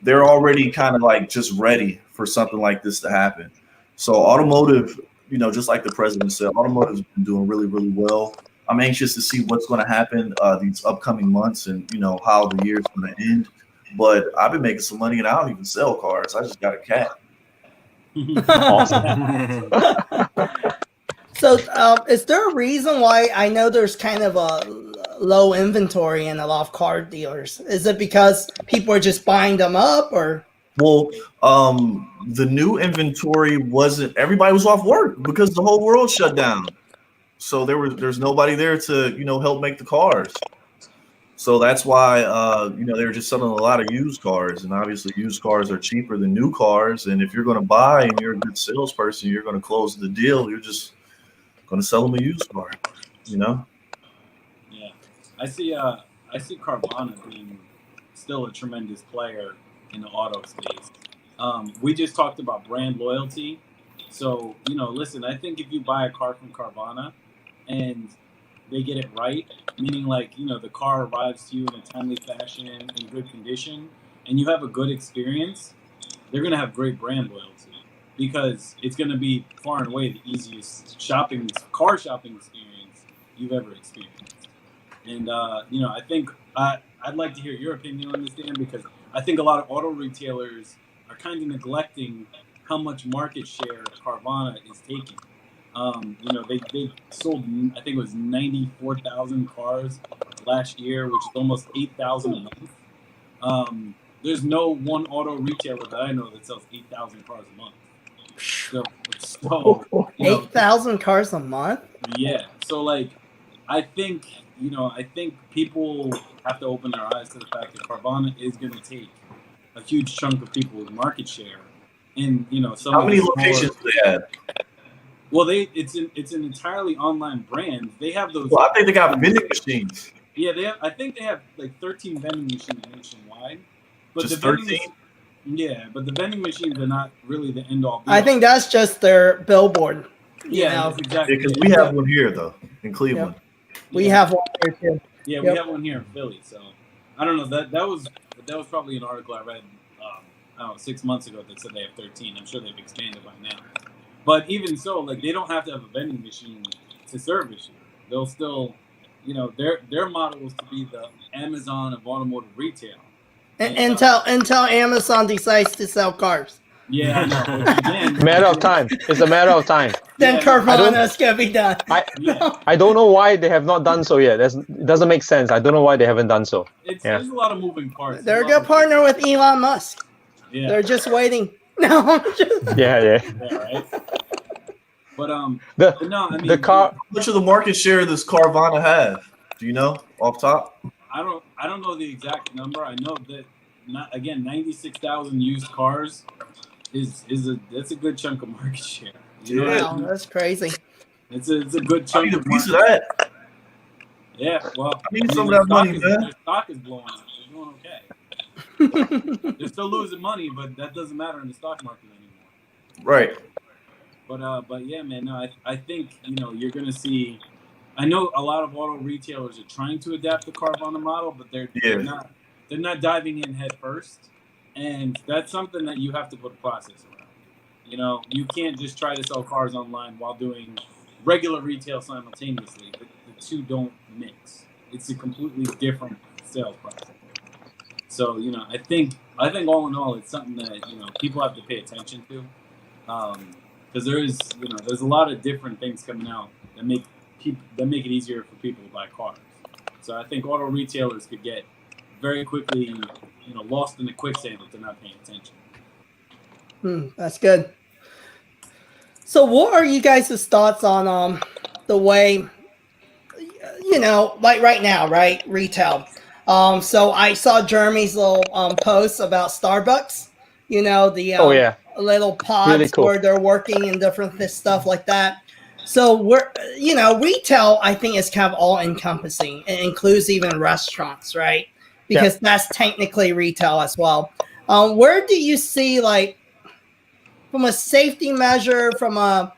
they're already kind of like just ready for something like this to happen. So automotive, you know, just like the president said, automotive's been doing really, really well. I'm anxious to see what's going to happen these upcoming months and, you know, how the year's going to end. But I've been making some money and I don't even sell cars. I just got a cat. Awesome. So, is there a reason why I know there's kind of a low inventory in a lot of car dealers? Is it because people are just buying them up, or? Well, the new inventory wasn't. Everybody was off work because the whole world shut down. So there's nobody there to, you know, help make the cars. So that's why you know, they were just selling a lot of used cars, and obviously used cars are cheaper than new cars. And if you're going to buy and you're a good salesperson, you're going to close the deal. You're just going to sell them a used car, you know. Yeah, I see Carvana being still a tremendous player in the auto space. We just talked about brand loyalty. So, you know, listen, I think if you buy a car from Carvana and they get it right, meaning like, you know, the car arrives to you in a timely fashion, in good condition, and you have a good experience, they're going to have great brand loyalty because it's going to be far and away the easiest car shopping experience you've ever experienced. And, you know, I think I'd like to hear your opinion on this, Dan, because I think a lot of auto retailers are kind of neglecting how much market share Carvana is taking. You know, they sold, I think it was 94,000 cars last year, which is almost 8,000 a month. There's no one auto retailer that I know that sells 8,000 cars a month. So 8,000 cars a month? Yeah. So like, I think people have to open their eyes to the fact that Carvana is going to take a huge chunk of people's market share. And, you know, How many locations do they have? Well, it's an entirely online brand. They have those. Well, I think they got vending machines. Yeah, I think they have like 13 vending machines nationwide. But Just the 13? Yeah, but the vending machines are not really the end all. I think that's just their billboard. Yeah, that's exactly. Because we have one here though in Cleveland. We have one here too. Yeah, we have one here in Philly. So I don't know. That was probably an article I read, I don't know, 6 months ago that said they have 13. I'm sure they've expanded by now. But even so, like, they don't have to have a vending machine to service you. They'll still, you know, their model is to be the Amazon of automotive retail. Until Amazon decides to sell cars. Yeah, I know. Again, Matter of time. It's a matter of time. Then Yeah, Carvana is gonna be done. I don't know why they have not done so yet. It doesn't make sense. I don't know why they haven't done so. There's a lot of moving parts. They're a good partner with Elon Musk. Yeah. They're just waiting. No, Yeah. Yeah, right. But no, I mean, the car. How much of the market share does Carvana have? Do you know off top? I don't know the exact number. I know that 96,000 used cars that's a good chunk of market share. You know what I wow, mean? that's crazy. It's a good I chunk. need a of piece of market that. Yeah, well, I need mean, some of their that money, stock is- man. Their stock is blowing up. They're doing okay. They're still losing money, but that doesn't matter in the stock market anymore. Right. But yeah, man, no, I think, you know, you're gonna see. I know a lot of auto retailers are trying to adapt the Carvana model, but they're not diving in head first, and that's something that you have to put a process around. You know, you can't just try to sell cars online while doing regular retail simultaneously. The two don't mix. It's a completely different sales process. So I think all in all, it's something that people have to pay attention to, because there's a lot of different things coming out that make it easier for people to buy cars. So I think auto retailers could get very quickly lost in the quicksand if they're not paying attention. That's good. So what are you guys' thoughts on the way, like right now, right? Retail. So I saw Jeremy's little post about Starbucks, the Oh yeah, little pods really cool. where they're working and different stuff like that. So retail, I think, is kind of all encompassing. It includes even restaurants, right? Because that's technically retail as well. Where do you see, like, from a safety measure, from a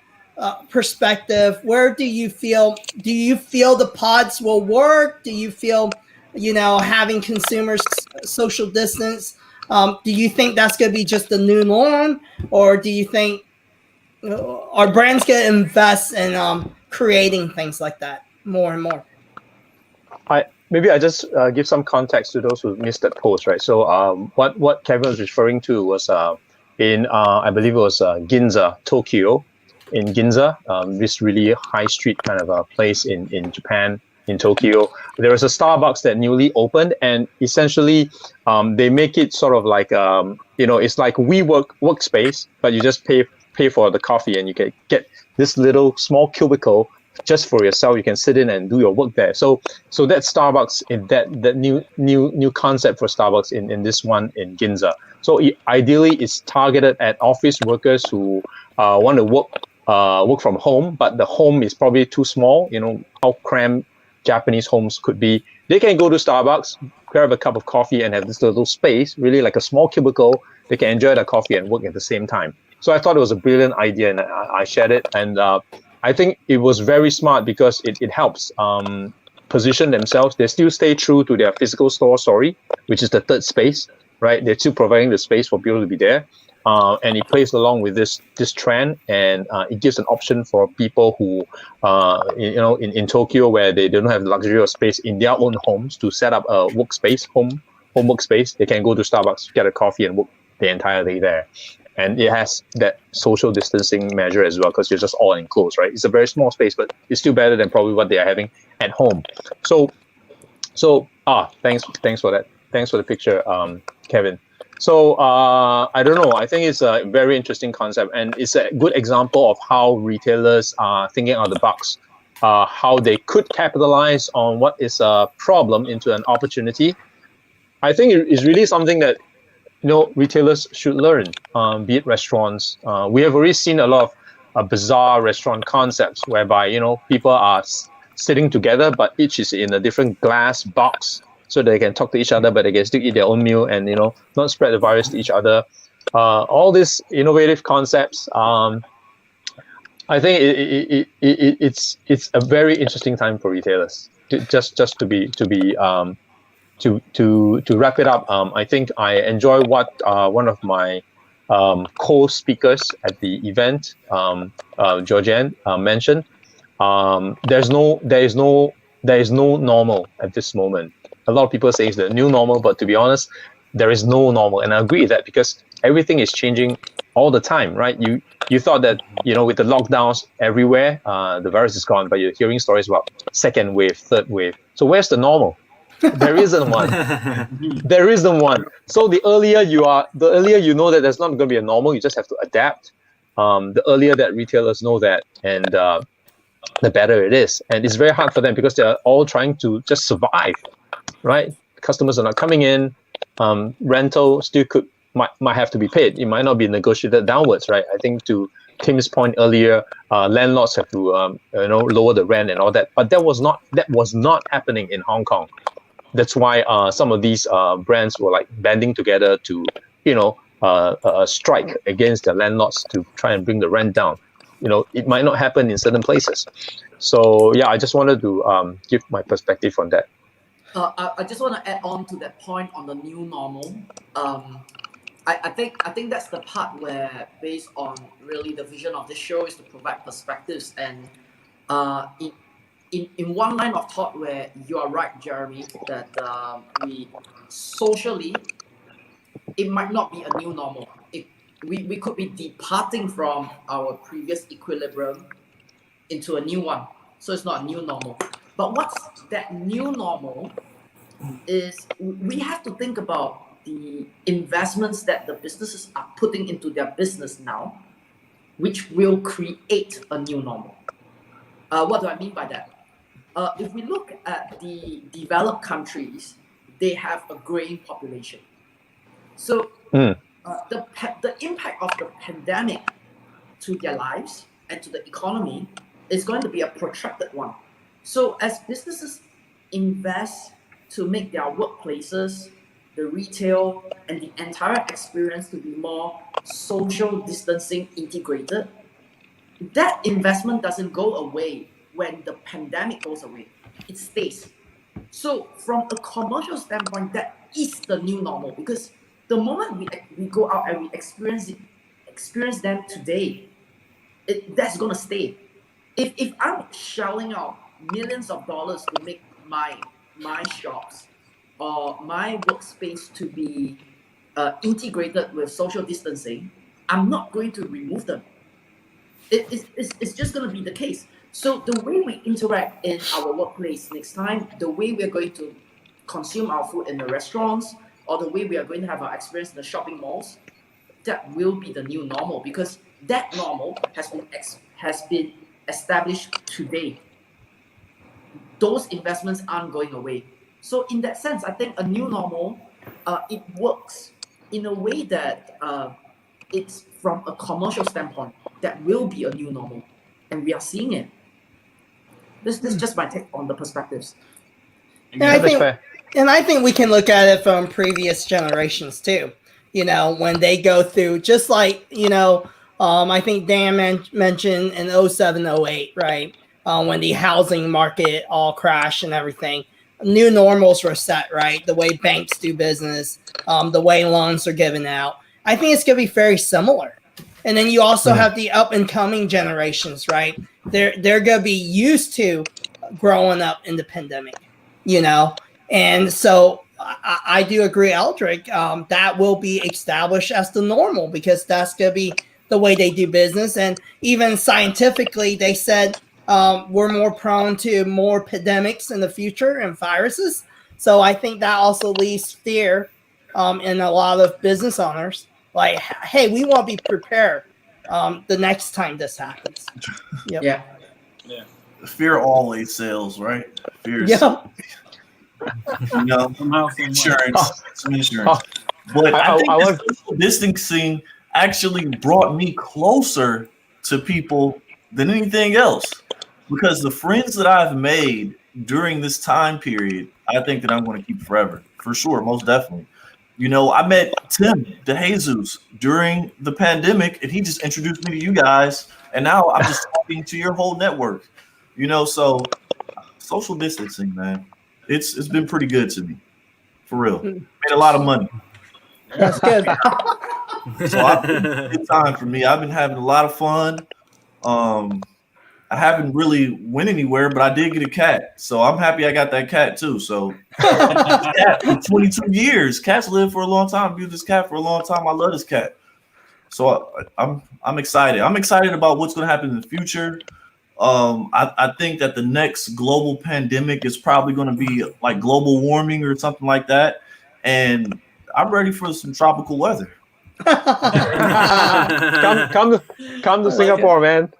perspective, where do you feel the pods will work? Do you feel, having consumers social distance, do you think that's going to be just the new norm, or do you think our brands going to invest in creating things like that more and more? Maybe I just give some context to those who missed that post, right? So what Kevin was referring to was in I believe it was Ginza, Tokyo. In Ginza, this really high street kind of a place in Japan, in Tokyo. There was a Starbucks that newly opened, and essentially they make it sort of like it's like workspace, but you just pay for the coffee, and you can get this little small cubicle just for yourself. You can sit in and do your work there. So that Starbucks, in that new concept for Starbucks in this one in Ginza. So ideally, it's targeted at office workers who want to work from home, but the home is probably too small. How cramped Japanese homes could be. They can go to Starbucks, grab a cup of coffee, and have this little space, really like a small cubicle. They can enjoy their coffee and work at the same time. So I thought it was a brilliant idea, and I shared it. And I think it was very smart because it helps position themselves. They still stay true to their physical store, which is the third space, right? They're still providing the space for people to be there. And it plays along with this trend, and it gives an option for people who, in Tokyo, where they don't have the luxury of space in their own homes to set up a workspace, home workspace. They can go to Starbucks, get a coffee, and work the entire day there. And it has that social distancing measure as well, because you're just all enclosed, right? It's a very small space, but it's still better than probably what they are having at home. So thanks for that. Thanks for the picture, Kevin. So I don't know. I think it's a very interesting concept, and it's a good example of how retailers are thinking out of the box, how they could capitalize on what is a problem into an opportunity. I think it's really something that retailers should learn, be it restaurants. We have already seen a lot of bizarre restaurant concepts whereby, people are sitting together, but each is in a different glass box so they can talk to each other, but they can still eat their own meal and, not spread the virus to each other. All these innovative concepts, I think it's a very interesting time for retailers. To wrap it up, I think I enjoy what one of my co-speakers at the event, Georgianne, mentioned. There is no normal at this moment. A lot of people say it's the new normal, but to be honest, there is no normal, and I agree with that because everything is changing all the time, right? You thought that with the lockdowns everywhere, the virus is gone, but you're hearing stories about second wave, third wave. So where's the normal? There isn't one. There isn't one. So the earlier you know that there's not going to be a normal, you just have to adapt. The earlier that retailers know that, and the better it is. And it's very hard for them because they're all trying to just survive, right? Customers are not coming in. Rental still might have to be paid. It might not be negotiated downwards, right? I think to Tim's point earlier, landlords have to lower the rent and all that. But that was not happening in Hong Kong. That's why some of these brands were like banding together to, strike against the landlords to try and bring the rent down. It might not happen in certain places. So yeah, I just wanted to give my perspective on that. I just want to add on to that point on the new normal. I think that's the part where, based on really the vision of this show, is to provide perspectives, and in one line of thought where you are right, Jeremy, that we socially, it might not be a new normal. We could be departing from our previous equilibrium into a new one. So it's not a new normal. But what's that new normal is we have to think about the investments that the businesses are putting into their business now, which will create a new normal. What do I mean by that? If we look at the developed countries, they have a graying population. So the impact of the pandemic to their lives and to the economy is going to be a protracted one. So as businesses invest to make their workplaces, the retail, and the entire experience to be more social distancing integrated, that investment doesn't go away when the pandemic goes away. It stays. So from a commercial standpoint, that is the new normal, because the moment we go out and we experience them today, that's gonna stay. If I'm shelling out millions of dollars to make my shops or my workspace to be integrated with social distancing, I'm not going to remove them. It's just going to be the case. So the way we interact in our workplace next time, the way we're going to consume our food in the restaurants, or the way we are going to have our experience in the shopping malls, that will be the new normal, because that normal has been established today. Those investments aren't going away. So in that sense, I think a new normal, it works in a way that it's from a commercial standpoint, that will be a new normal, and we are seeing it. This is just my take on the perspectives. And I think we can look at it from previous generations too. You know, when they go through, just like, you know, I think Dan mentioned in 07, 08, right? When the housing market all crashed and everything, new normals were set, right? The way banks do business, the way loans are given out. I think it's going to be very similar. And then you also have the up and coming generations, right? They're going to be used to growing up in the pandemic, you know? And so I do agree, Aldric, that will be established as the normal, because that's going to be the way they do business. And even scientifically, they said we're more prone to more pandemics in the future and viruses. So I think that also leaves fear in a lot of business owners. Like, hey, we want to be prepared the next time this happens. Yep. Yeah. Fear always sells, right? Fear. Yeah. You know, insurance, some insurance. But I think the social distancing actually brought me closer to people than anything else, because the friends that I've made during this time period, I think that I'm going to keep forever, for sure, most definitely. You know, I met Tim DeJesus during the pandemic, and he just introduced me to you guys, and now I'm just talking to your whole network. You know, so social distancing, man, it's been pretty good to me, for real. Made a lot of money. That's good. So good time for me. I've been having a lot of fun. I haven't really went anywhere, but I did get a cat, so I'm happy I got that cat too. So, cat for 22 years. Cats live for a long time. I've used this cat for a long time. I love this cat. So I'm excited. I'm excited about what's going to happen in the future. I think that the next global pandemic is probably going to be like global warming or something like that, and I'm ready for some tropical weather. come to Singapore, man.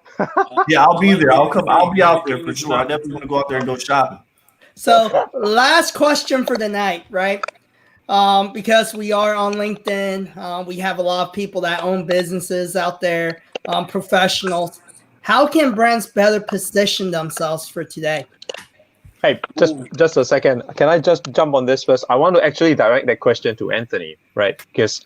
Yeah, I'll be there. I'll be out there for sure. I definitely want to go out there and go shopping. So last question for the night, right? Because we are on LinkedIn, we have a lot of people that own businesses out there, professionals. How can brands better position themselves for today? Hey, just a second. Can I just jump on this first? I want to actually direct that question to Anthony, right? Because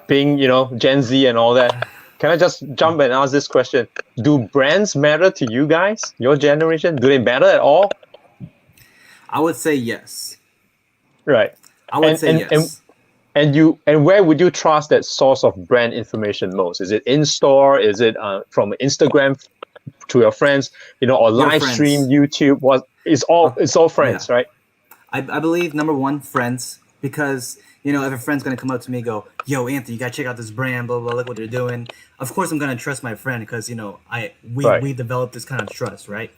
being, you know, Gen Z and all that, can I just jump and ask this question? Do brands matter to you guys, your generation? Do they matter at all? I would say yes. Right. I would say yes. And where would you trust that source of brand information most? Is it in store? Is it from Instagram to your friends, or Your live friends. stream, YouTube, it's all friends, right? I believe number one, friends, because if a friend's gonna come up to me and go, "Yo, Anthony, you gotta check out this brand, blah blah, look what they're doing." Of course, I'm gonna trust my friend because we developed this kind of trust, right?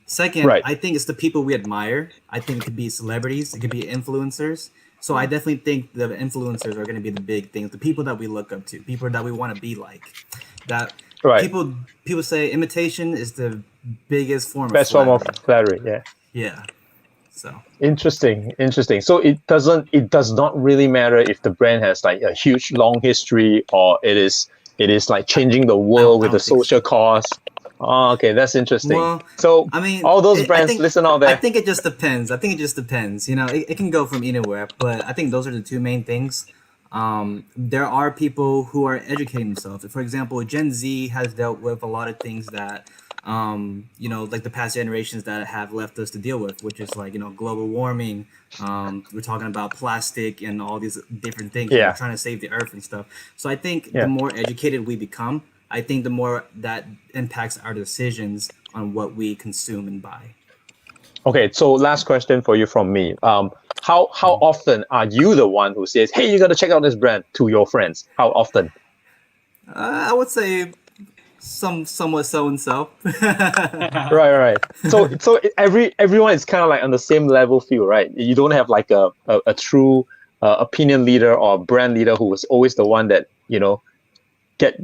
Second, I think it's the people we admire. I think it could be celebrities, it could be influencers. So I definitely think the influencers are going to be the big thing. The people that we look up to, people that we want to be like. That people say imitation is the biggest form Best of form of flattery. Yeah. Yeah. So interesting. So it does not really matter if the brand has like a huge long history or it is like changing the world with the social cause. Oh, okay, that's interesting. Well, so I mean, all those brands, listen out there. I think it just depends. It can go from anywhere, but I think those are the two main things. There are people who are educating themselves. For example, Gen Z has dealt with a lot of things that, like the past generations that have left us to deal with, which is like, global warming. We're talking about plastic and all these different things. Yeah. We're trying to save the earth and stuff. So I think the more educated we become, I think the more that impacts our decisions on what we consume and buy. Okay, so last question for you from me. How often are you the one who says, "Hey, you got to check out this brand" to your friends? How often? I would say somewhat so and so. Right. So everyone is kind of like on the same level field, right? You don't have like a true opinion leader or brand leader who is always the one that get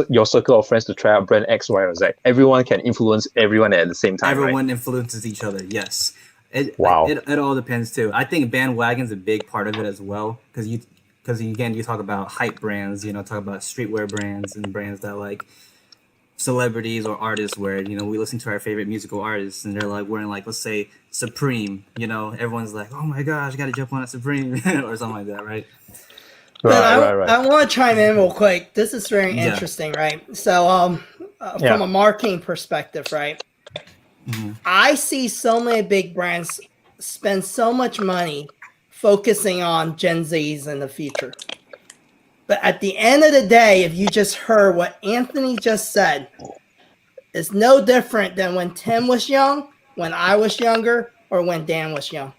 your circle of friends to try out brand X, Y, or Z. Everyone can influence everyone at the same time. Everyone influences each other. Yes. It all depends too. I think bandwagon's a big part of it as well, because again, you talk about hype brands, talk about streetwear brands and brands that like celebrities or artists wear. We listen to our favorite musical artists and they're like wearing like, let's say Supreme. Everyone's like, "Oh my gosh, I got to jump on a Supreme" or something like that, right? Right. I want to chime in real quick. This is very interesting, right? So, from a marketing perspective, right? Mm-hmm. I see so many big brands spend so much money focusing on Gen Zs in the future. But at the end of the day, if you just heard what Anthony just said, it's no different than when Tim was young, when I was younger, or when Dan was young.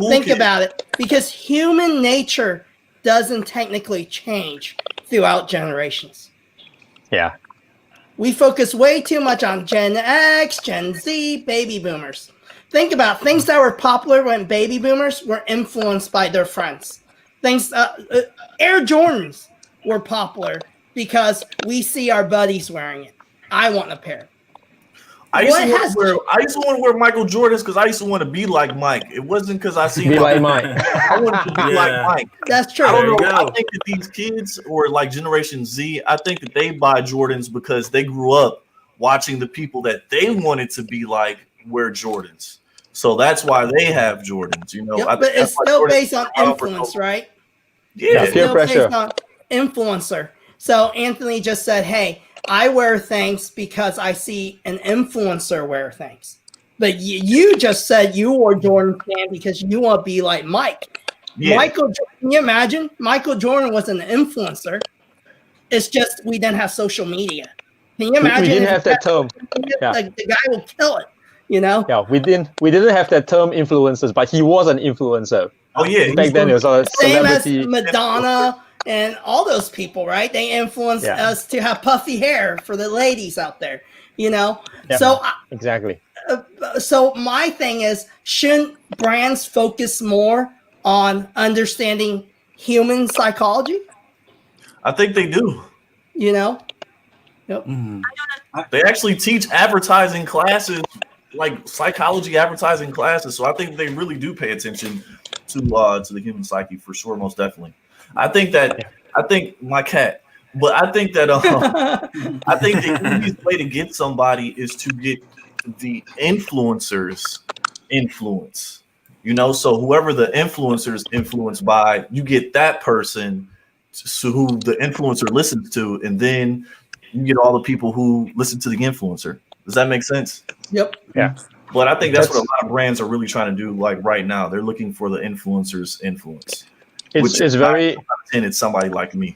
Think about it, because human nature doesn't technically change throughout generations. Yeah. We focus way too much on Gen X, Gen Z, baby boomers. Think about things that were popular when baby boomers were influenced by their friends. Things, Air Jordans were popular because we see our buddies wearing it. I want a pair. I used to want to wear Michael Jordans because I used to want to be like Mike. It wasn't because I seen like Mike. I wanted to be like Mike. That's true. I don't know. I think that these kids or like Generation Z, I think that they buy Jordans because they grew up watching the people that they wanted to be like wear Jordans. So that's why they have Jordans. Yep, but it's still based on influence, right? Yeah, it's still based on influencer. So Anthony just said, "Hey, I wear things because I see an influencer wear things." But you just said you wore Jordan fan because you want to be like Mike. Yeah. Can you imagine? Michael Jordan was an influencer. It's just we didn't have social media. Can you imagine? We didn't have that term. The guy will kill it. Yeah, we didn't have that term influencers, but he was an influencer. Oh yeah, back then it was a celebrity. Same as Madonna and all those people, right? They influenced us to have puffy hair for the ladies out there, Yeah, so exactly. So my thing is, shouldn't brands focus more on understanding human psychology? I think they do. Yep. Mm-hmm. They actually teach advertising classes, like psychology advertising classes. So I think they really do pay attention to the human psyche for sure, most definitely. I think my cat, but I think that I think the easiest way to get somebody is to get the influencers influence. So whoever the influencer's influenced by, you get that person who the influencer listens to, and then you get all the people who listen to the influencer. Does that make sense? Yep. Yeah. But I think that's what a lot of brands are really trying to do. Like right now, they're looking for the influencer's influence. It's very. It's somebody like me.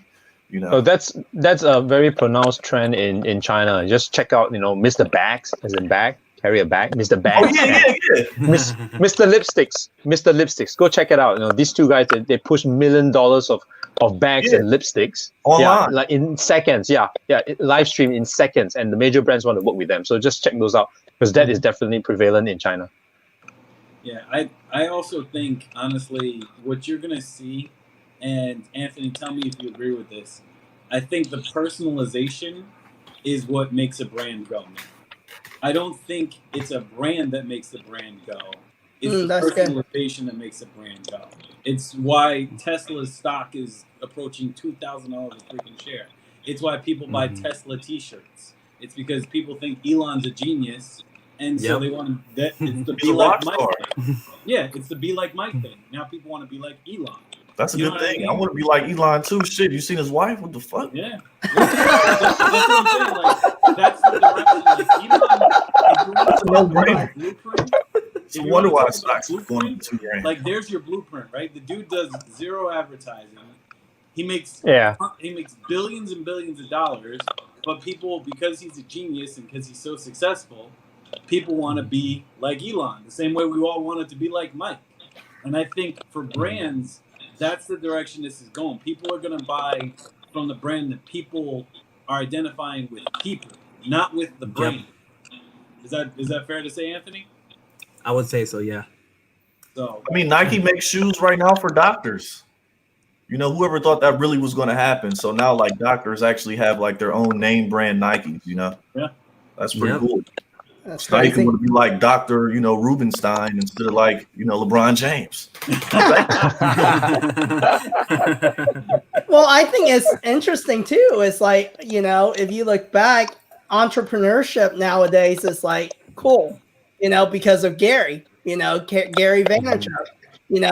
You know. So that's a very pronounced trend in China. Just check out, Mr. Bags, as in bag, carry a bag, Mr. Oh Bags, yeah. Mr. Lipsticks. Go check it out. These two guys, they push $1 million of bags and lipsticks. Online. Yeah, like in seconds. Yeah, live stream in seconds, and the major brands want to work with them. So just check those out because that is definitely prevalent in China. Yeah, I also think, honestly, what you're going to see, and Anthony, tell me if you agree with this, I think the personalization is what makes a brand go. I don't think it's a brand that makes the brand go. It's the personalization that makes a brand go. It's why Tesla's stock is approaching $2,000 a freaking share. It's why people buy Tesla T-shirts. It's because people think Elon's a genius, and so they want to. It's the be like Mike thing. Yeah, it's the be like Mike thing. Now people want to be like Elon. That's a good thing. I want to be like Elon too. Shit, you seen his wife? What the fuck? Yeah. That's what I'm saying. Like, that's the direction. Like, Elon, blueprint. It's a wonder why stocks are going to $2,000. Like, there's your blueprint, right? The dude does zero advertising. He makes billions and billions of dollars, but people, because he's a genius and because he's so successful, people want to be like Elon. The same way we all wanted to be like Mike. And I think for brands, that's the direction this is going. People are going to buy from the brand that people are identifying with people, not with the brand. Is that fair to say, Anthony? I would say so, yeah. So I mean, Nike makes shoes right now for doctors. Whoever thought that really was going to happen. So now, like, doctors actually have like their own name brand Nikes. Yeah, that's pretty cool. That's so now you can want to be like Dr. Rubenstein instead of like LeBron James. Well, I think it's interesting too. It's like, if you look back, entrepreneurship nowadays is like cool, because of Gary, Gary Vaynerchuk.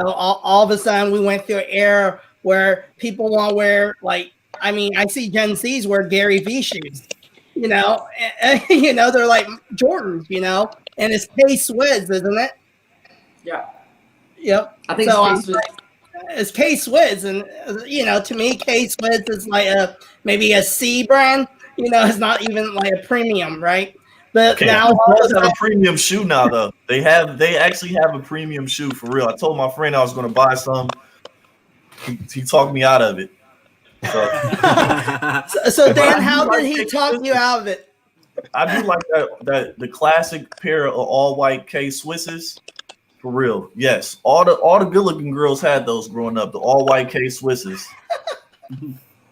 All of a sudden we went through an era where people want to wear, like, I mean, I see Gen Zs wear Gary V shoes, they're like Jordans, and it's K-Swiss, isn't it? Yeah. Yep. I think it's K-Swiss, and to me, K-Swiss is like maybe a C brand. It's not even like a premium, right? But now does have a premium shoe now, though. They actually have a premium shoe for real. I told my friend I was going to buy some. He talked me out of it. So Dan, how did he talk you out of it? I do like that the classic pair of all white K-Swisses. For real, yes. All the good looking girls had those growing up. The all white K-Swisses.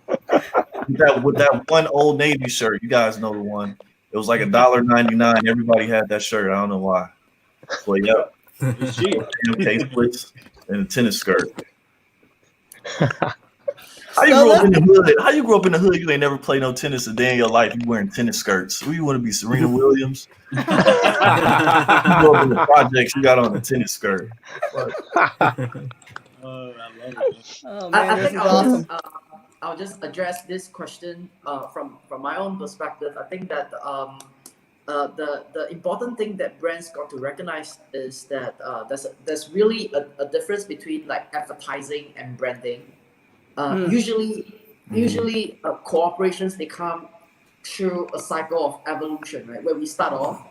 with that one Old Navy shirt, you guys know the one. It was like $1.99. Everybody had that shirt. I don't know why. But yep, K-Swiss and a tennis skirt. How you grew up in the hood? How you grew up in the hood? You ain't never played no tennis a day in your life. You wearing tennis skirts. Who you want to be, Serena Williams? You grew up in the projects. You got on a tennis skirt. I love it. Oh, man, I this think is awesome. I'll just address this question from my own perspective. I think that the important thing that brands got to recognize is that there's really a difference between like advertising and branding. Usually cooperations, they come through a cycle of evolution, right? Where we start off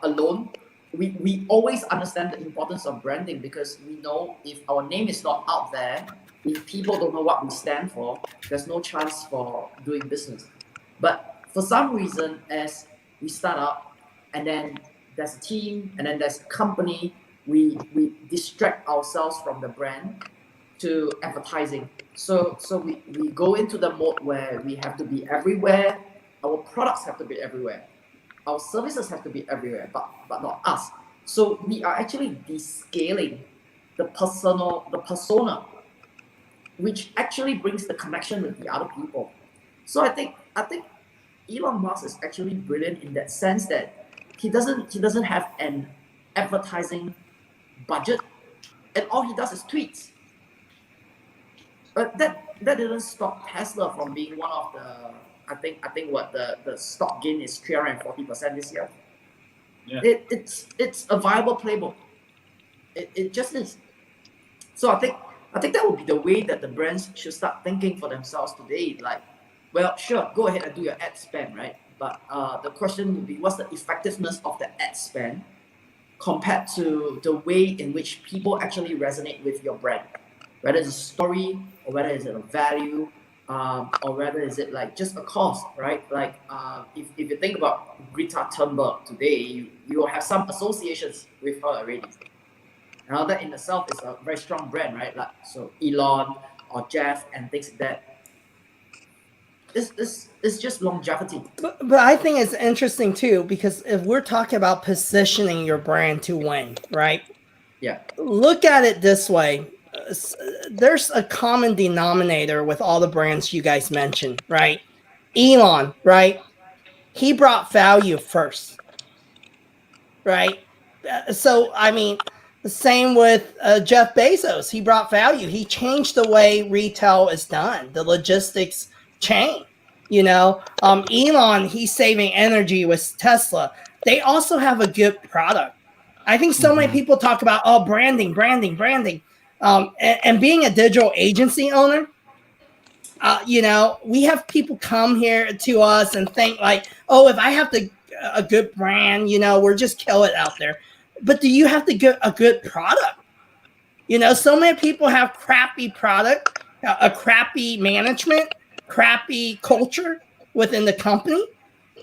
alone. We always understand the importance of branding because we know if our name is not out there, if people don't know what we stand for, there's no chance for doing business. But for some reason, as we start up, and then there's a team, and then there's a company, we distract ourselves from the brand to advertising. So we go into the mode where we have to be everywhere. Our products have to be everywhere. Our services have to be everywhere, but not us. So we are actually descaling the persona, which actually brings the connection with the other people. So I think Elon Musk is actually brilliant in that sense that he doesn't have an advertising budget, and all he does is tweets. But that didn't stop Tesla from being one of the I think what the stock gain is 340% this year. Yeah. It's a viable playbook. It just is. So I I think that would be the way that the brands should start thinking for themselves today. Like, well, sure, go ahead and do your ad spend, right? But the question would be, what's the effectiveness of the ad spend compared to the way in which people actually resonate with your brand? Whether it's a story, or whether it's a value, or whether is it like just a cost, right? Like if you think about Greta Thunberg today, you will have some associations with her already. Now that in itself is a very strong brand, right? Like so Elon or Jeff and things like that. It's just longevity. But I think it's interesting too, because if we're talking about positioning your brand to win, right? Yeah. Look at it this way. There's a common denominator with all the brands you guys mentioned, right? Elon, right? He brought value first, right? So, I mean, the same with Jeff Bezos. He brought value. He changed the way retail is done, the logistics chain. You know, Elon, he's saving energy with Tesla. They also have a good product. I think so many people talk about, branding. And being a digital agency owner, you know, we have people come here to us and think like, oh, if I have a good brand, you know, we're just kill it out there. But do you have to get a good product? You know, so many people have crappy product, a crappy management, crappy culture within the company.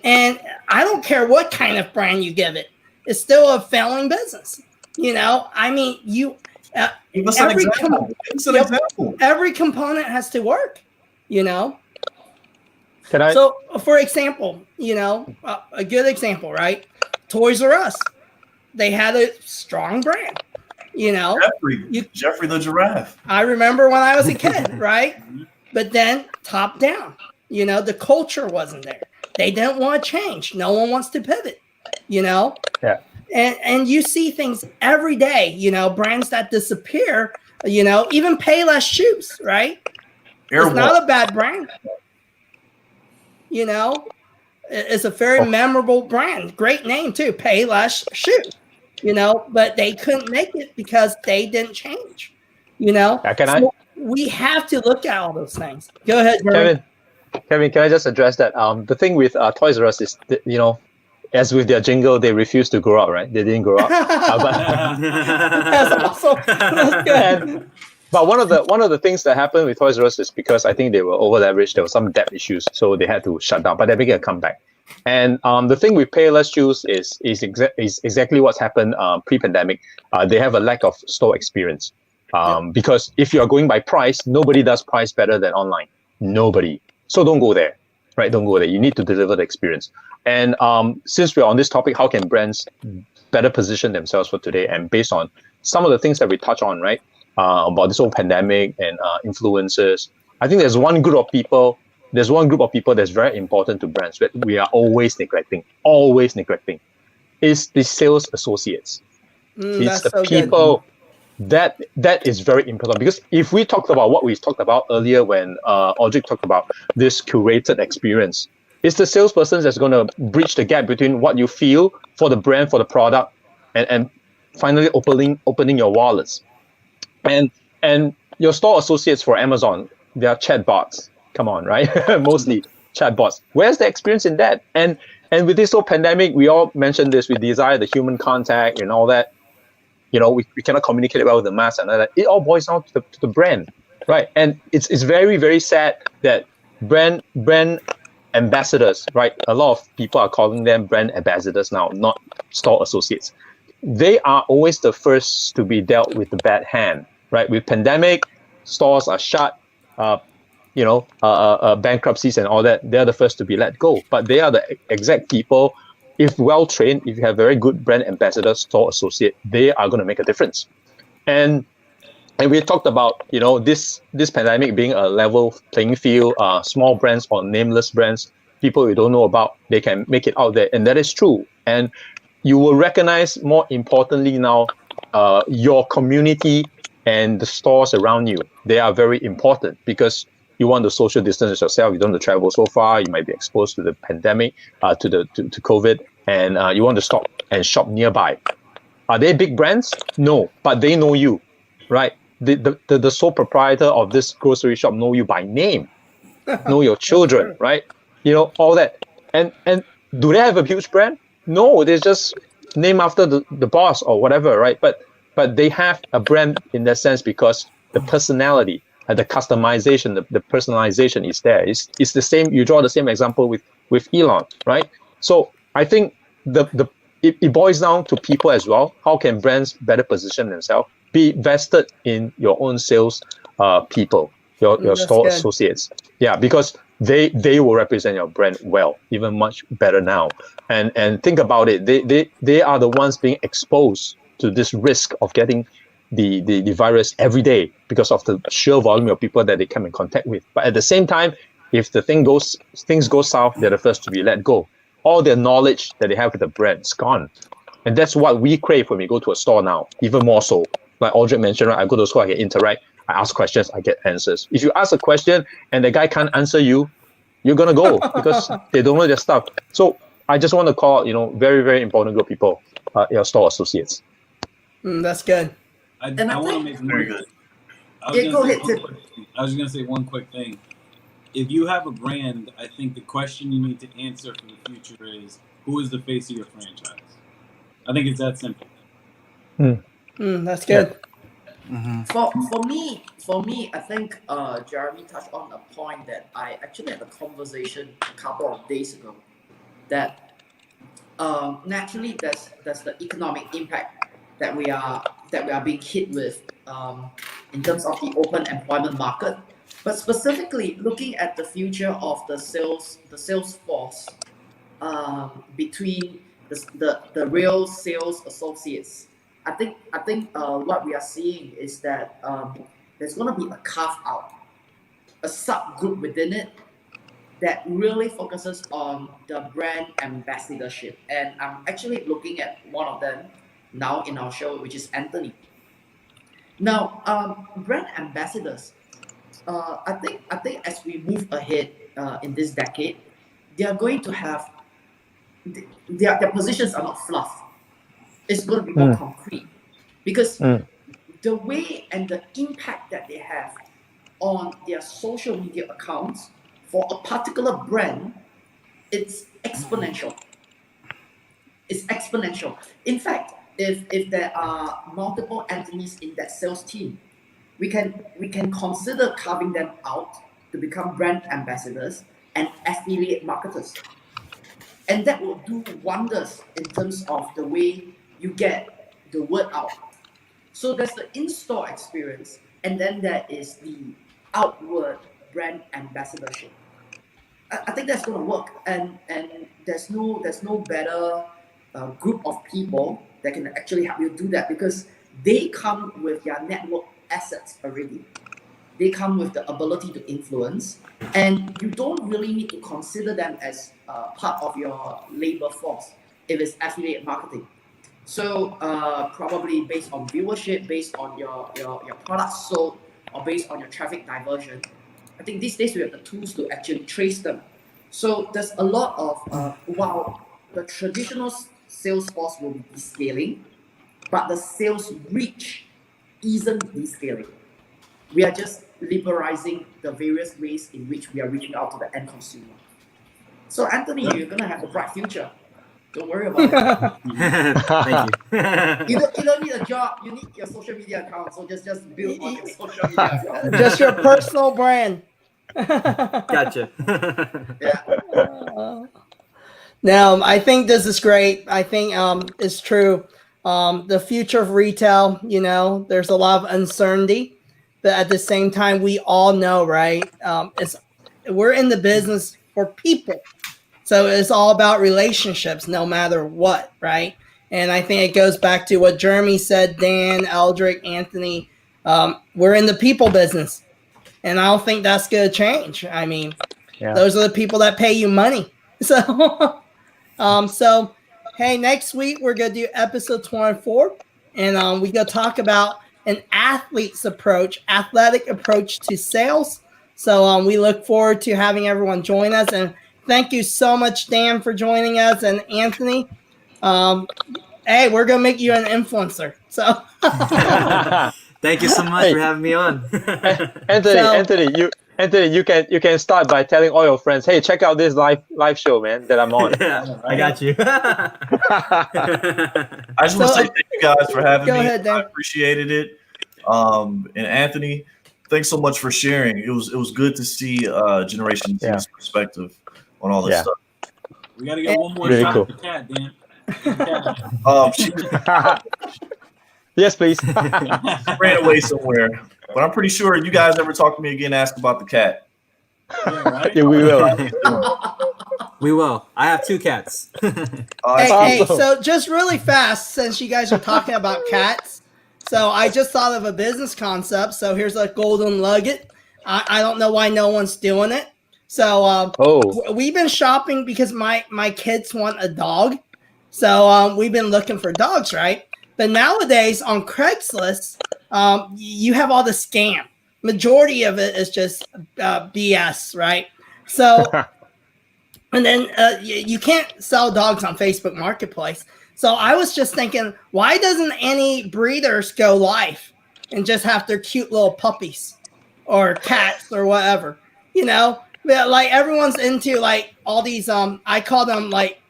And I don't care what kind of brand you give it. It's still a failing business. You know, I mean, Give us an example. Every component has to work, you know. Can I? So, for example, you know, a good example, right? Toys R Us. They had a strong brand, you know. Jeffrey the giraffe. I remember when I was a kid, right? But then top down, you know, the culture wasn't there. They didn't want to change. No one wants to pivot, you know. Yeah. And you see things every day, you know, brands that disappear, you know, even Payless shoes, right? It's not a bad brand. You know, it's a very memorable brand. Great name too, Payless shoe, you know, but they couldn't make it because they didn't change, you know. We have to look at all those things. Go ahead, Kevin, can I just address that? The thing with Toys R Us is, you know, as with their jingle, they refuse to grow up, right? They didn't grow up. That's awesome. That's good. But one of the things that happened with Toys R Us is because I think they were over leveraged. There were some debt issues, so they had to shut down. But they're making a comeback. And the thing with Payless shoes is exactly what's happened pre-pandemic. They have a lack of store experience. Because if you are going by price, nobody does price better than online. Nobody. So don't go there, right? Don't go there. You need to deliver the experience. And since we're on this topic, how can brands better position themselves for today? And based on some of the things that we touch on, right, about this whole pandemic and influencers, I think there's one group of people that's very important to brands that we are always neglecting, is the sales associates. It's the so people good. That is very important, because if we talked about what we talked about earlier when Aldric talked about this curated experience, it's the salesperson that's going to bridge the gap between what you feel for the brand, for the product, and finally opening your wallets. And your store associates for Amazon, they are chatbots. Come on, right? Mostly chatbots. Where's the experience in that? And with this whole pandemic, we all mentioned this. We desire the human contact and all that. You know, we cannot communicate well with the mass and all that. It all boils down to the brand, right? And it's very, very sad that brand ambassadors, right? A lot of people are calling them brand ambassadors now, not store associates. They are always the first to be dealt with the bad hand, right? With pandemic, stores are shut, bankruptcies and all that. They're the first to be let go. But they are the exact people, if well trained, if you have very good brand ambassador, store associate, they are going to make a difference. And we talked about, you know, this pandemic being a level playing field, small brands or nameless brands, people you don't know about, they can make it out there. And that is true. And you will recognize, more importantly now, your community and the stores around you. They are very important because you want to social distance yourself. You don't want to travel so far. You might be exposed to the pandemic, to COVID, and you want to stop and shop nearby. Are they big brands? No, but they know you, right? the sole proprietor of this grocery shop know you by name, know your children, right? All that. And do they have a huge brand? No, they just named after the boss or whatever, right? But they have a brand in that sense because the personality and the customization, the personalization is there. It's the same. You draw the same example with Elon, right? So I think it boils down to people as well. How can brands better position themselves? Be vested in your own sales people, your store associates. Yeah, because they will represent your brand well, even much better now. And think about it. They are the ones being exposed to this risk of getting the virus every day because of the sheer volume of people that they come in contact with. But at the same time, if things go south, they're the first to be let go. All their knowledge that they have with the brand is gone. And that's what we crave when we go to a store now, even more so. Like Aldric mentioned, right? I go to a store, I can interact, I ask questions, I get answers. If you ask a question and the guy can't answer you, you're going to go because they don't know their stuff. So I just want to call, very, very important group of people, your store associates. That's good. I want to make very good. Go ahead, Tim. I was going to say one quick thing. If you have a brand, I think the question you need to answer for the future is, who is the face of your franchise? I think it's that simple. That's good. For me, I think Jeremy touched on a point that I actually had a conversation a couple of days ago. That naturally, there's the economic impact that we are being hit with in terms of the open employment market. But specifically looking at the future of the sales force between the real sales associates, I think what we are seeing is that there's going to be a carve out, a subgroup within it that really focuses on the brand ambassadorship. And I'm actually looking at one of them now in our show, which is Anthony. Now, brand ambassadors. I think as we move ahead in this decade, they are going to have their positions are not fluff. It's going to be more concrete because the way and the impact that they have on their social media accounts for a particular brand, it's exponential. It's exponential. In fact, if there are multiple Anthonys in that sales team, we can consider carving them out to become brand ambassadors and affiliate marketers. And that will do wonders in terms of the way you get the word out. So there's the in-store experience, and then there is the outward brand ambassadorship. I think that's going to work, and there's no better group of people that can actually help you do that because they come with their network assets already. They come with the ability to influence, and you don't really need to consider them as part of your labor force if it's affiliate marketing. So probably based on viewership, based on your products sold, or based on your traffic diversion, I think these days we have the tools to actually trace them. So there's a lot of while the traditional sales force will be descaling, but the sales reach isn't descaling. We are just liberalizing the various ways in which we are reaching out to the end consumer. So Anthony, you're gonna have a bright future. Don't worry about it. Thank you. You don't need a job. You need your social media account. So just build on your social media account. Just your personal brand. Gotcha. Yeah. Now, I think this is great. I think it's true. The future of retail, there's a lot of uncertainty, but at the same time, we all know, right? We're in the business for people. So it's all about relationships, no matter what, right? And I think it goes back to what Jeremy said, Dan, Aldric, Anthony. We're in the people business. And I don't think that's going to change. I mean, those are the people that pay you money. So, hey, next week we're going to do episode 24. And we're going to talk about an athlete's approach, athletic approach to sales. So we look forward to having everyone join us. And thank you so much, Dan, for joining us. And Anthony, hey, we're going to make you an influencer. So Thank you so much for having me on. Anthony, you can start by telling all your friends, hey, check out this live show, man, that I'm on. Yeah, I got you. I just want to say thank you guys for having Go me. ahead, Dan. I appreciated it. And Anthony, thanks so much for sharing. It was good to see Generation Z's perspective on all this stuff. We got to get one more Really shot cool. at the cat, Dan. Yes, please. Ran away somewhere. But I'm pretty sure you guys ever talk to me again, ask about the cat. Yeah, right? Yeah, we will. We will. I have 2 cats. Hey, so just really fast, since you guys are talking about cats, so I just thought of a business concept. So here's a golden nugget. I don't know why no one's doing it. So we've been shopping because my kids want a dog. So we've been looking for dogs, right? But nowadays on Craigslist, you have all the scam. Majority of it is just BS, right? So, and then you can't sell dogs on Facebook Marketplace. So I was just thinking, why doesn't any breeders go live and just have their cute little puppies or cats or whatever? You know, like everyone's into like all these. I call them like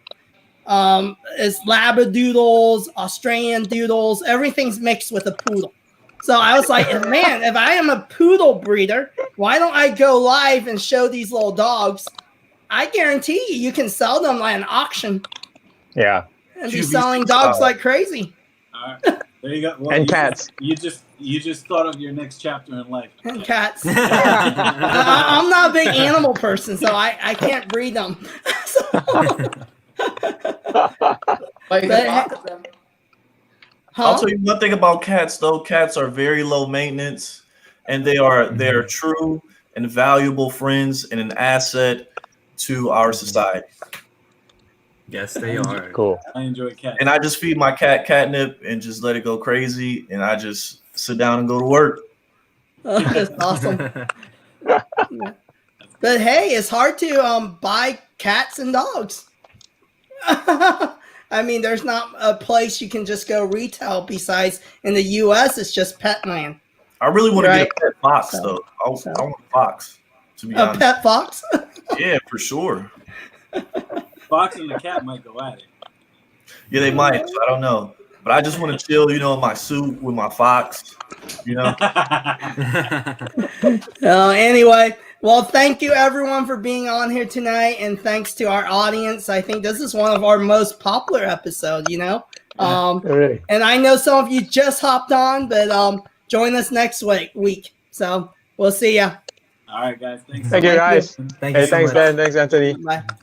is labradoodles, Australian doodles, everything's mixed with a poodle. So I was like, man, if I am a poodle breeder, why don't I go live and show these little dogs? I guarantee you can sell them like an auction. Yeah. And be selling dogs like crazy. All right. There you go. Well, and cats. You just thought of your next chapter in life. And cats. I'm not a big animal person, so I can't breed them. I'll tell you one thing about cats, though. Cats are very low maintenance, and they are true and valuable friends and an asset to our society. Yes, they are. Cool. I enjoy cats. And I just feed my cat catnip and just let it go crazy, and I just sit down and go to work. That's awesome. But hey, it's hard to buy cats and dogs. I mean, there's not a place you can just go retail besides in the U.S. It's just Petland. I really want to get a pet fox, though. I want a fox, to be honest. A pet fox? Yeah, for sure. Fox and the cat might go at it. Yeah, they might. So I don't know. But I just want to chill, in my suit with my fox, Anyway, well, thank you everyone for being on here tonight, and thanks to our audience. I think this is one of our most popular episodes, And I know some of you just hopped on, but join us next week. So we'll see ya. All right, guys. Thanks. Thank you, guys. Thank you so thanks, much. Ben. Thanks, Anthony. Bye.